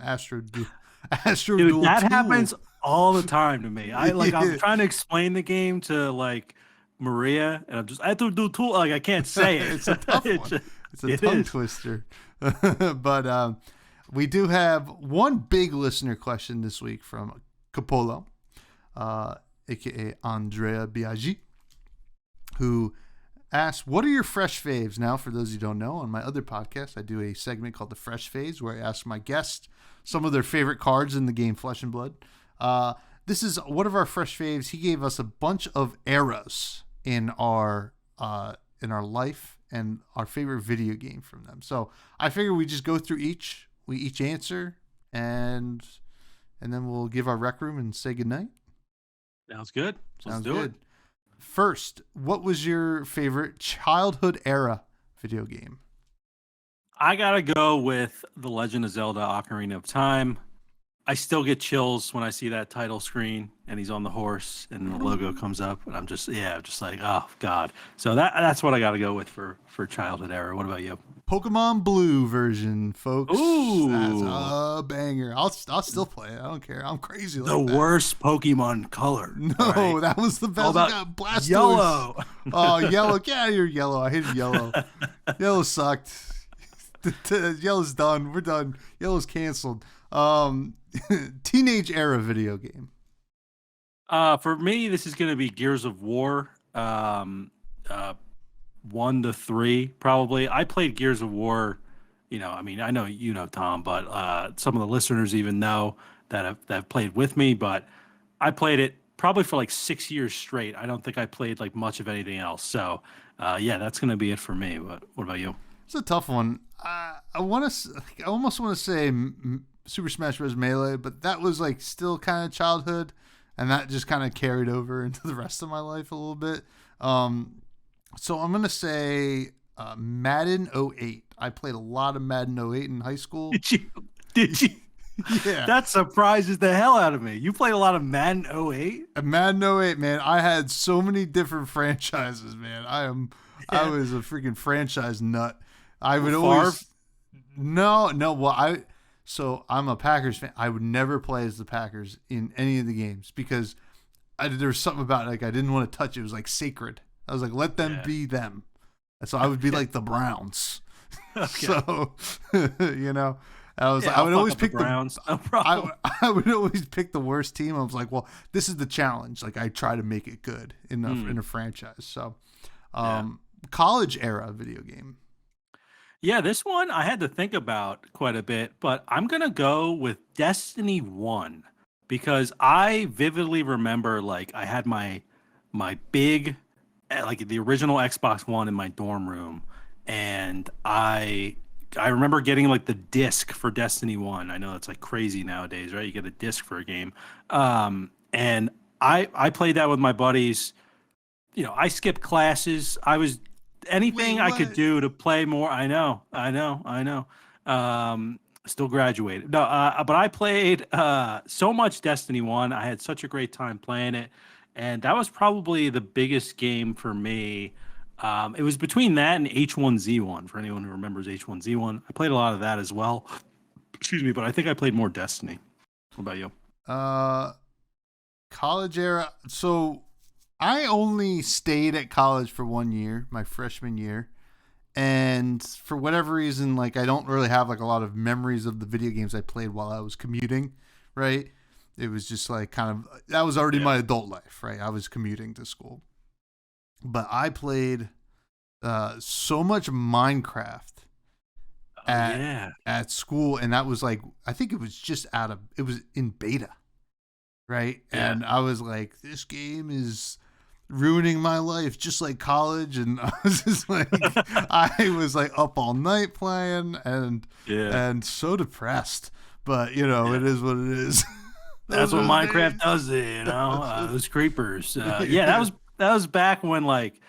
A: Astro Duel. Astro
B: Dude,
A: Duel
B: that
A: 2.
B: happens all the time to me. I'm
A: Yeah.
B: trying to explain the game to like Maria, and I have to do tool like I can't say it.
A: It's a tough
B: It
A: one.
B: just-
A: It's a
B: it
A: tongue
B: is.
A: twister. But we do have one big listener question this week from Capolo, aka Andrea Biaggi, who asked, "What are your fresh faves?" Now, for those who don't know, on my other podcast, I do a segment called the Fresh Faves, where I ask my guests some of their favorite cards in the game Flesh and Blood. This is one of our fresh faves. He gave us a bunch of eras in our life and our favorite video game from them. So I figure we just go through each. We each answer, and then we'll give our rec room and say goodnight.
B: Sounds good. Let's
A: Sounds
B: do
A: good.
B: it.
A: First, what was your favorite childhood era video game?
B: I gotta go with The Legend of Zelda: Ocarina of Time. I still get chills when I see that title screen and he's on the horse and the logo comes up, and I'm just just like, oh God. So that's what I got to go with for childhood era. What about you?
A: Pokemon Blue version, folks. That's
B: Ooh,
A: a banger. I'll still play it. I don't care. I'm crazy
B: the
A: like that.
B: worst Pokemon color. All right,
A: No, that was the
B: all
A: best. I
B: about
A: got Blastoise.
B: yellow.
A: Oh, yellow. Get out of here, yellow. I hated yellow. Yellow sucked. Yellow's done. We're done. Yellow's canceled. Teenage era video game.
B: For me, this is going to be Gears of War. Uh, 1 to 3 probably. I played Gears of War. I mean, I know you know Tom, but some of the listeners even know that have played with me. But I played it probably for like 6 years straight. I don't think I played like much of anything else. So yeah, that's gonna be it for me. What about you?
A: It's a tough one. I want to. I almost want to say Super Smash Bros. Melee, but that was like still kind of childhood, and that just kind of carried over into the rest of my life a little bit. So I'm gonna say Madden '08. I played a lot of Madden '08 in high school.
B: Did you? Did you?
A: Yeah.
B: That surprises the hell out of me. You played a lot of Madden '08.
A: Madden '08, man. I had so many different franchises, man. I was a freaking franchise nut. I would always no. Well, so I'm a Packers fan. I would never play as the Packers in any of the games because there was something about it, like I didn't want to touch it. It was like sacred. I was like, let them be them. And so I would be like the Browns.
B: Okay.
A: So I was like, I
B: I'll
A: would
B: fuck
A: always
B: up the
A: pick
B: Browns. No problem.
A: I would always pick the worst team. I was like, well, this is the challenge. Like I try to make it good in a franchise. So, college era video game.
B: Yeah, this one I had to think about quite a bit, but I'm gonna go with Destiny 1 because I vividly remember like I had my big like the original Xbox One in my dorm room, and I remember getting like the disc for Destiny 1. I know that's like crazy nowadays, right? You get a disc for a game. And I played that with my buddies. I skipped classes. I was anything
A: Wait,
B: I could
A: what?
B: do to play more. I know. Still graduated. No, but I played so much Destiny 1. I had such a great time playing it. And that was probably the biggest game for me. It was between that and H1Z1 for anyone who remembers H1Z1. I played a lot of that as well. Excuse me, but I think I played more Destiny. What about you?
A: Uh, College era. So I only stayed at college for 1 year, my freshman year. And for whatever reason, like I don't really have like a lot of memories of the video games I played while I was commuting, right? It was just like kind of that was already my adult life, right? I was commuting to school. But I played so much Minecraft
B: Oh
A: at
B: yeah,
A: at school, and that was like I think it was in beta, right?
B: yeah,
A: And I was like, this game is ruining my life, just like college. And I was just like, I was like up all night playing,
B: yeah.
A: and so depressed. But
B: Yeah.
A: it is what it is.
B: That's
A: Those
B: what
A: are the
B: Minecraft
A: days.
B: does, those creepers. Yeah, that was back when like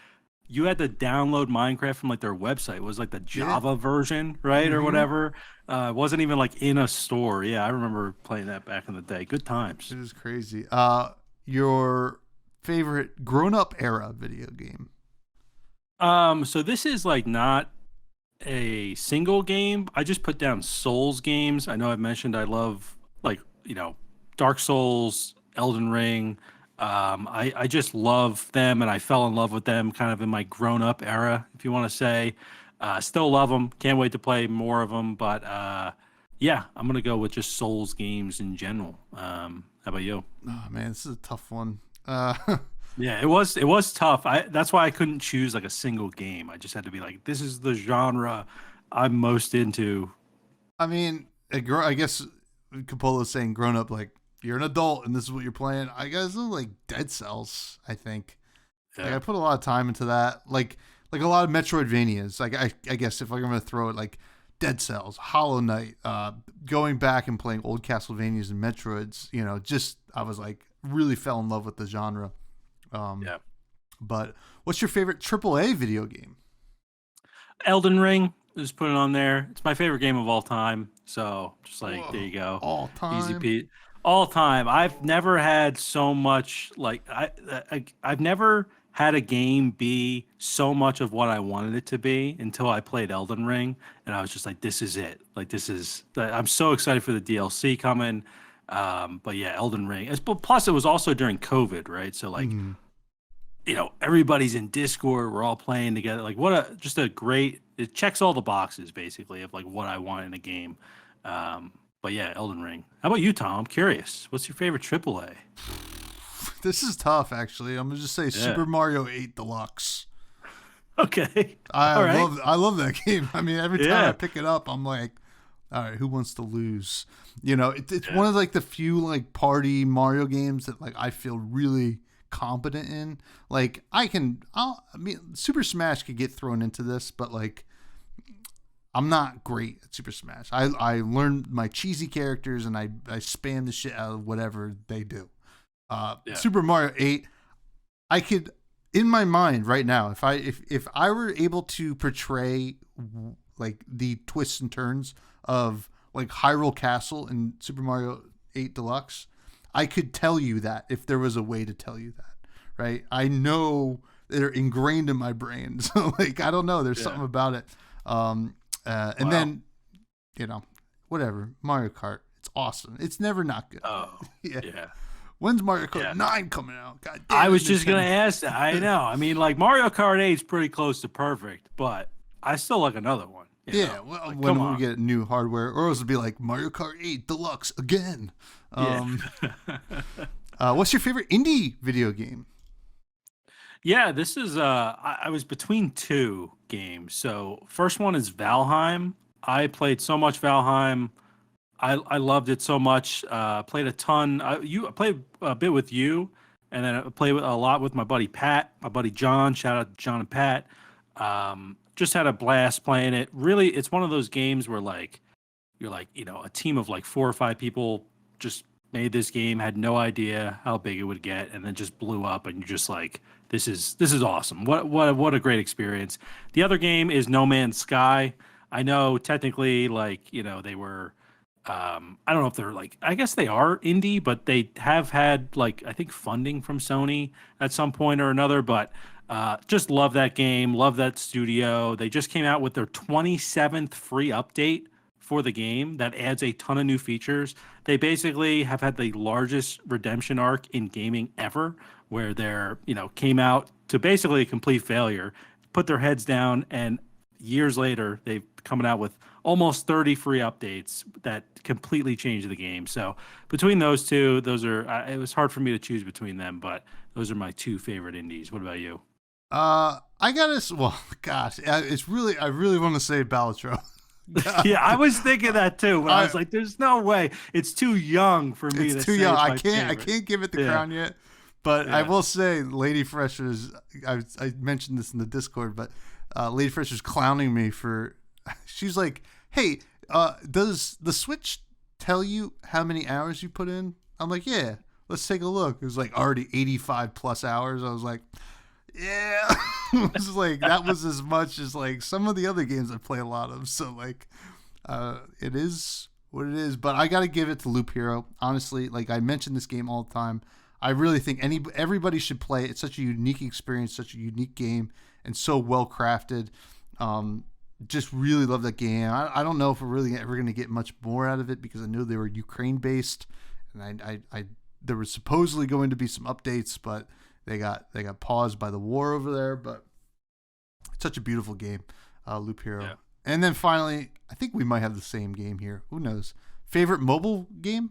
B: you had to download Minecraft from like their website. It was like the
A: Yeah.
B: Java version, right, or
A: Hmm.
B: whatever. It wasn't even like in a store. Yeah, I remember playing that back in the day. Good times.
A: It was crazy. Your favorite grown-up era video game?
B: So this is like not a single game. I just put down Souls games. I know I've mentioned I love like, Dark Souls, Elden Ring. I just love them and I fell in love with them kind of in my grown up era, if you want to say. Still love them. Can't wait to play more of them. But yeah, I'm going to go with just Souls games in general. How about you?
A: Oh man, this is a tough one.
B: Yeah, it was tough. That's why I couldn't choose like a single game. I just had to be like, this is the genre I'm most into.
A: I mean, I guess Capola saying grown up, like you're an adult and this is what you're playing. I guess like Dead Cells. I think like I
B: Yeah.
A: put a lot of time into that. Like a lot of Metroidvanias. Like I guess if I'm gonna throw it like Dead Cells, Hollow Knight, going back and playing old Castlevanias and Metroids. Just I was like really fell in love with the genre. Um,
B: Yeah.
A: but what's your favorite AAA video game?
B: Elden Ring. Just put it on there. It's my favorite game of all time. So just like there
A: Whoa,
B: you go,
A: all
B: easy
A: time.
B: peasy. All time. I've never had so much like I've never had a game be so much of what I wanted it to be until I played Elden Ring, and I was just like, this is it. Like this is. I'm so excited for the DLC coming. But yeah, Elden Ring. Plus, it was also during COVID, right? So like
A: Hmm.
B: everybody's in Discord. We're all playing together. Like, what a just a great. It checks all the boxes basically of like what I want in a game. Um, but yeah, Elden Ring. How about you, Tom? I'm curious. What's your favorite AAA?
A: This is tough, actually. I'm gonna just say
B: Yeah.
A: Super Mario 8 Deluxe.
B: Okay.
A: I
B: All right.
A: love I love that game. I mean, every time I
B: Yeah.
A: pick it up, I'm like, all right, who wants to lose? It's
B: Yeah.
A: one of like the few like party Mario games that like I feel really competent in. Like I mean, Super Smash could get thrown into this, but like I'm not great at Super Smash. I learned my cheesy characters and I spam the shit out of whatever they do.
B: Yeah.
A: Super Mario 8, I could in my mind right now, if I were able to portray like the twists and turns of like Hyrule Castle in Super Mario 8 Deluxe, I could tell you that if there was a way to tell you that, right? I know they're ingrained in my brain. So like I don't know, there's
B: Yeah.
A: something about it. And
B: Wow.
A: then, you know, whatever, Mario Kart, it's awesome. It's never not good.
B: Oh.
A: Yeah.
B: Yeah.
A: When's Mario Kart
B: Yeah.
A: 9 coming out? God
B: I
A: damn it,
B: was just gonna
A: Nintendo.
B: ask that. I know. I mean, like Mario Kart 8 is pretty close to perfect, but I still like another one.
A: Yeah, well,
B: Like come
A: when we
B: on.
A: get new hardware, or else it'd be like Mario Kart 8 Deluxe again.
B: Yeah.
A: What's your favorite indie video game?
B: Yeah, this is I was between two games. So first one is Valheim. I played so much Valheim. I loved it so much. Played a ton. I played a bit with you, and then I played a lot with my buddy Pat, my buddy John. Shout out to John and Pat. Just had a blast playing it. Really, it's one of those games where like you're like a team of like four or five people just made this game, had no idea how big it would get, and then just blew up, and you're just like, this is awesome. What a great experience. The other game is No Man's Sky. I know technically like they were I don't know if they're like, I guess they are indie, but they have had like I think funding from Sony at some point or another. But just love that game, love that studio. They just came out with their 27th free update for the game that adds a ton of new features. They basically have had the largest redemption arc in gaming ever, where they're came out to basically a complete failure, put their heads down, and years later they've coming out with almost 30 free updates that completely changed the game. So between those two, those are it was hard for me to choose between them, but those are my two favorite indies. What about you?
A: I gotta, well, gosh, it's really, I really want to say Balatro.
B: Yeah, I was thinking that too, but I
A: I,
B: was like, "There's no way. It's too young for me
A: it's
B: to
A: too
B: say
A: young.
B: it's
A: I
B: my
A: can't, I
B: favorite."
A: can't give it the
B: Yeah,
A: crown yet. But I
B: yeah,
A: will say, Lady Fresh is. I mentioned this in the Discord, but Lady Fresh is clowning me for. She's like, "Hey, does the Switch tell you how many hours you put in?" I'm like, "Yeah, let's take a look." It was like already 85 plus hours. I was like, "Yeah." It was like that was as much as like some of the other games I play a lot of. So like, it is what it is. But I got to give it to Loop Hero. Honestly, like I mention this game all the time. I really think everybody should play it. It's such a unique experience, such a unique game, and so well crafted. Just really love that game. I don't know if we're really ever going to get much more out of it because I know they were Ukraine based, and I there was supposedly going to be some updates, but they got paused by the war over there. But it's such a beautiful game, Loop Hero.
B: yeah.
A: And then finally, I think we might have the same game here. Who knows? Favorite mobile game?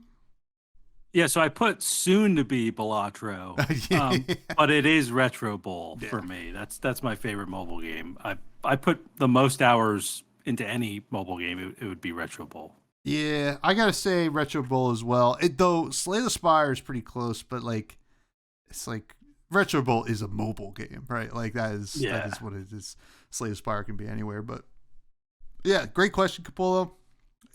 B: Yeah, so I put soon to be Balatro,
A: Yeah.
B: but it is Retro Bowl
A: Yeah.
B: for me. That's my favorite mobile game. I put the most hours into any mobile game. It would be Retro Bowl.
A: Yeah, I gotta say Retro Bowl as well. It though Slay the Spire is pretty close, but like it's like Retro Bowl is a mobile game, right? Like that
B: Yeah,
A: is what it is. Slay the Spire can be anywhere, but yeah, great question, Capolo.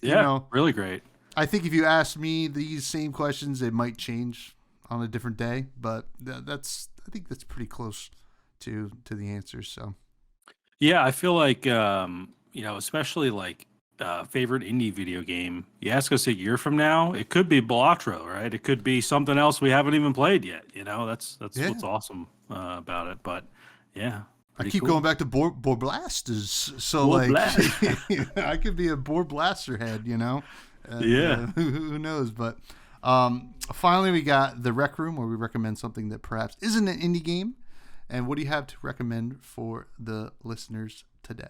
A: You
B: yeah,
A: know,
B: really great.
A: I think if you asked me these same questions, it might change on a different day, but I think that's pretty close to the answers. So
B: Yeah, I feel like especially like favorite indie video game. You ask us a year from now, it could be Balatro, right? It could be something else we haven't even played yet. That's
A: Yeah.
B: what's awesome about it. But yeah,
A: I
B: pretty
A: keep
B: cool.
A: going back to Boar Blasters. So,
B: Well,
A: like,
B: blast.
A: I could be a Boar Blaster head, And,
B: Yeah.
A: who knows? But finally, we got the Rec Room, where we recommend something that perhaps isn't an indie game. And what do you have to recommend for the listeners today?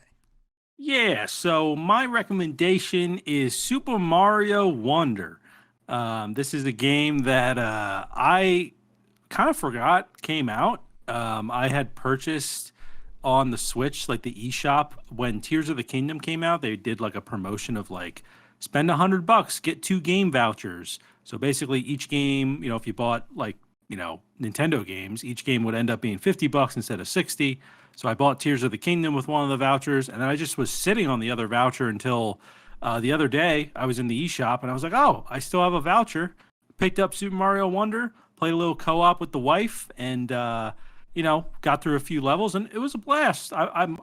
B: Yeah, so my recommendation is Super Mario Wonder. This is a game that I kind of forgot came out. I had purchased on the Switch, like the eShop, when Tears of the Kingdom came out. They did like a promotion of like spend $100, get 2 game vouchers. So basically, each game, if you bought like Nintendo games, each game would end up being $50 instead of 60. So I bought Tears of the Kingdom with one of the vouchers, and then I just was sitting on the other voucher until the other day. I was in the eShop, and I was like, "Oh, I still have a voucher." Picked up Super Mario Wonder, played a little co-op with the wife, and got through a few levels, and it was a blast. I'm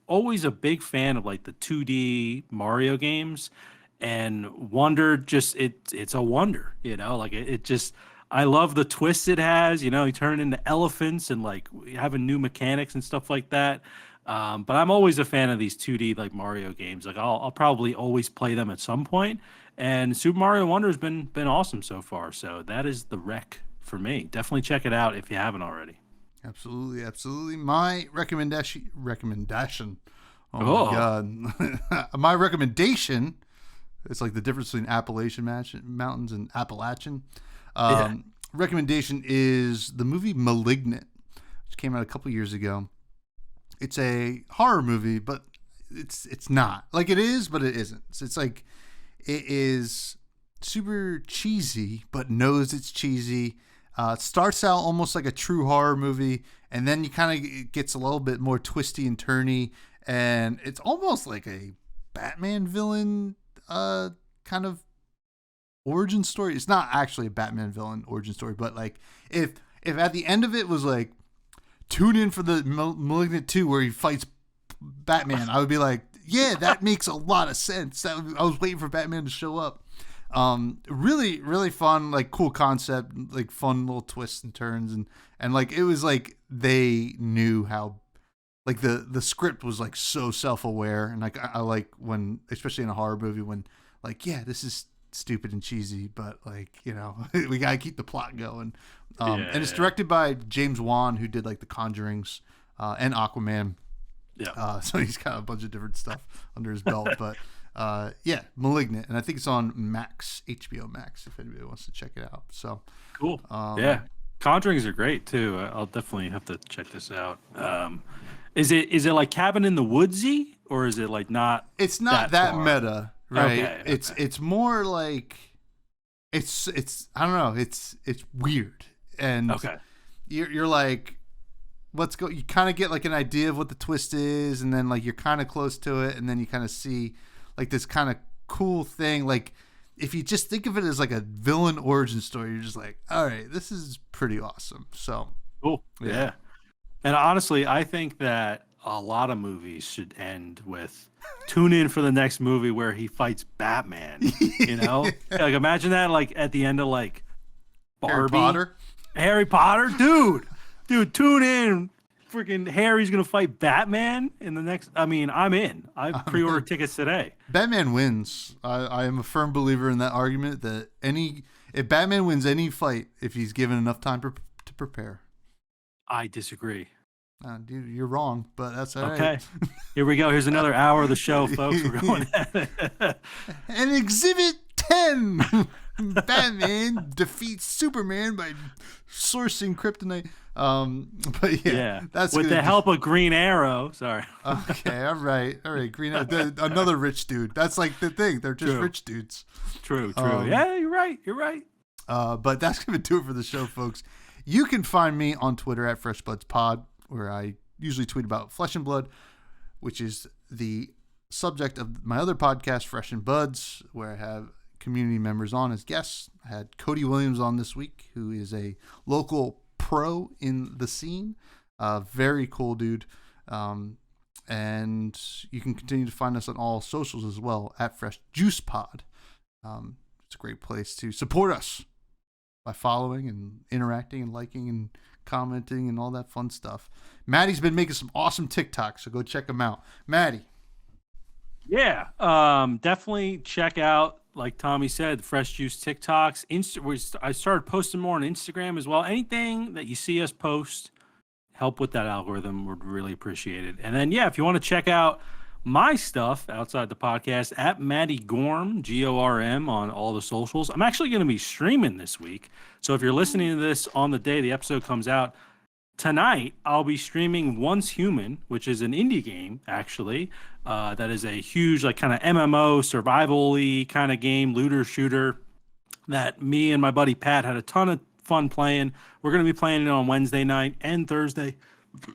B: always a big fan of like the 2D Mario games, and Wonder just it's a wonder, like it just. I love the twists it has. You turn into elephants and like having new mechanics and stuff like that. But I'm always a fan of these 2D like Mario games. Like I'll probably always play them at some point. And Super Mario Wonder has been awesome so far. So that is the rec for me. Definitely check it out if you haven't already.
A: Absolutely, absolutely. My recommendation. Oh
B: Oh,
A: my god, my recommendation. It's like the difference between Appalachian Mountains and Appalachian.
B: yeah.
A: Recommendation is the movie *Malignant*, which came out a couple years ago. It's a horror movie, but it's not. Like it is, but it isn't. It's like it is super cheesy, but knows it's cheesy. It starts out almost like a true horror movie, and then you kind of gets a little bit more twisty and turny, and it's almost like a Batman villain kind of origin story. It's not actually a Batman villain origin story, but like if at the end of it was like tune in for the Malignant 2 where he fights Batman, I would be like, yeah, that makes a lot of sense. I was waiting for Batman to show up. Really, really fun, like cool concept, like fun little twists and turns, and like it was like they knew how, like the script was like so self-aware, and like I like when, especially in a horror movie, when like, yeah, this is stupid and cheesy, but like, we gotta keep the plot going. And it's directed by James Wan, who did like The Conjurings and Aquaman.
B: Yeah.
A: So he's got a bunch of different stuff under his belt. But yeah, *Malignant*, and I think it's on Max, HBO Max, if anybody wants to check it out. So
B: Cool. Yeah. Conjurings are great too. I'll definitely have to check this out. Is it like Cabin in the Woodsy, or is it like not?
A: It's not that
B: far?
A: meta, right?
B: Okay,
A: It's more like it's I don't know. It's weird, and
B: Okay.
A: you're like, let's go. You kind of get like an idea of what the twist is, and then like you're kind of close to it, and then you kind of see like this kind of cool thing. Like if you just think of it as like a villain origin story, you're just like, all right, this is pretty awesome. So
B: Cool. Yeah. And honestly, I think that a lot of movies should end with tune in for the next movie where he fights Batman. Like imagine that, like at the end of like Barbie, Harry Potter, dude, tune in. Freaking Harry's gonna fight Batman in the next. I mean, I'm in. I pre-ordered tickets today.
A: Batman wins. I am a firm believer in that argument that if Batman wins any fight, if he's given enough time to prepare.
B: I disagree.
A: Dude, you're wrong, but that's all right.
B: Okay, here we go. Here's another hour of the show, folks. We're going at it.
A: And Exhibit 10, Batman defeats Superman by sourcing kryptonite. But yeah, that's
B: with the help of Green Arrow. Sorry.
A: Okay, all right. Green Arrow, another rich dude. That's like the thing. They're just rich dudes.
B: True. Yeah, you're right.
A: But that's gonna do it for the show, folks. You can find me on Twitter at FreshBloodsPod, where I usually tweet about Flesh and Blood, which is the subject of my other podcast, Fresh and Buds, where I have community members on as guests. I had Cody Williams on this week, who is a local pro in the scene. Very cool dude. And you can continue to find us on all socials as well at Fresh Juice Pod. It's a great place to support us by following and interacting and liking and commenting and all that fun stuff. Maddie's been making some awesome TikToks, so go check them out. Maddie.
B: Yeah, definitely check out, like Tommy said, the Fresh Juice TikToks. I started posting more on Instagram as well. Anything that you see us post, help with that algorithm, would really appreciate it. And then, yeah, if you want to check out my stuff outside the podcast, at Matty Gorm, Gorm, on all the socials. I'm actually going to be streaming this week. So if you're listening to this on the day the episode comes out, tonight I'll be streaming Once Human, which is an indie game, actually. That is a huge, like, kind of MMO, survival-y kind of game, looter shooter, that me and my buddy Pat had a ton of fun playing. We're going to be playing it on Wednesday night and Thursday.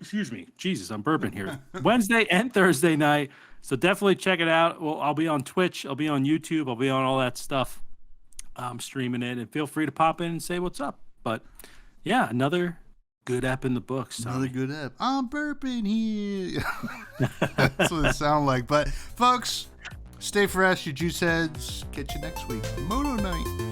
B: Excuse me. Jesus, I'm burping here. Wednesday and Thursday night. So definitely check it out. Well, I'll be on Twitch. I'll be on YouTube. I'll be on all that stuff. I'm streaming it. And feel free to pop in and say what's up. But, yeah, another good app in the books.
A: Another good app. I'm burping here. That's what it sounds like. But, folks, stay fresh, you juice heads. Catch you next week. Moto night.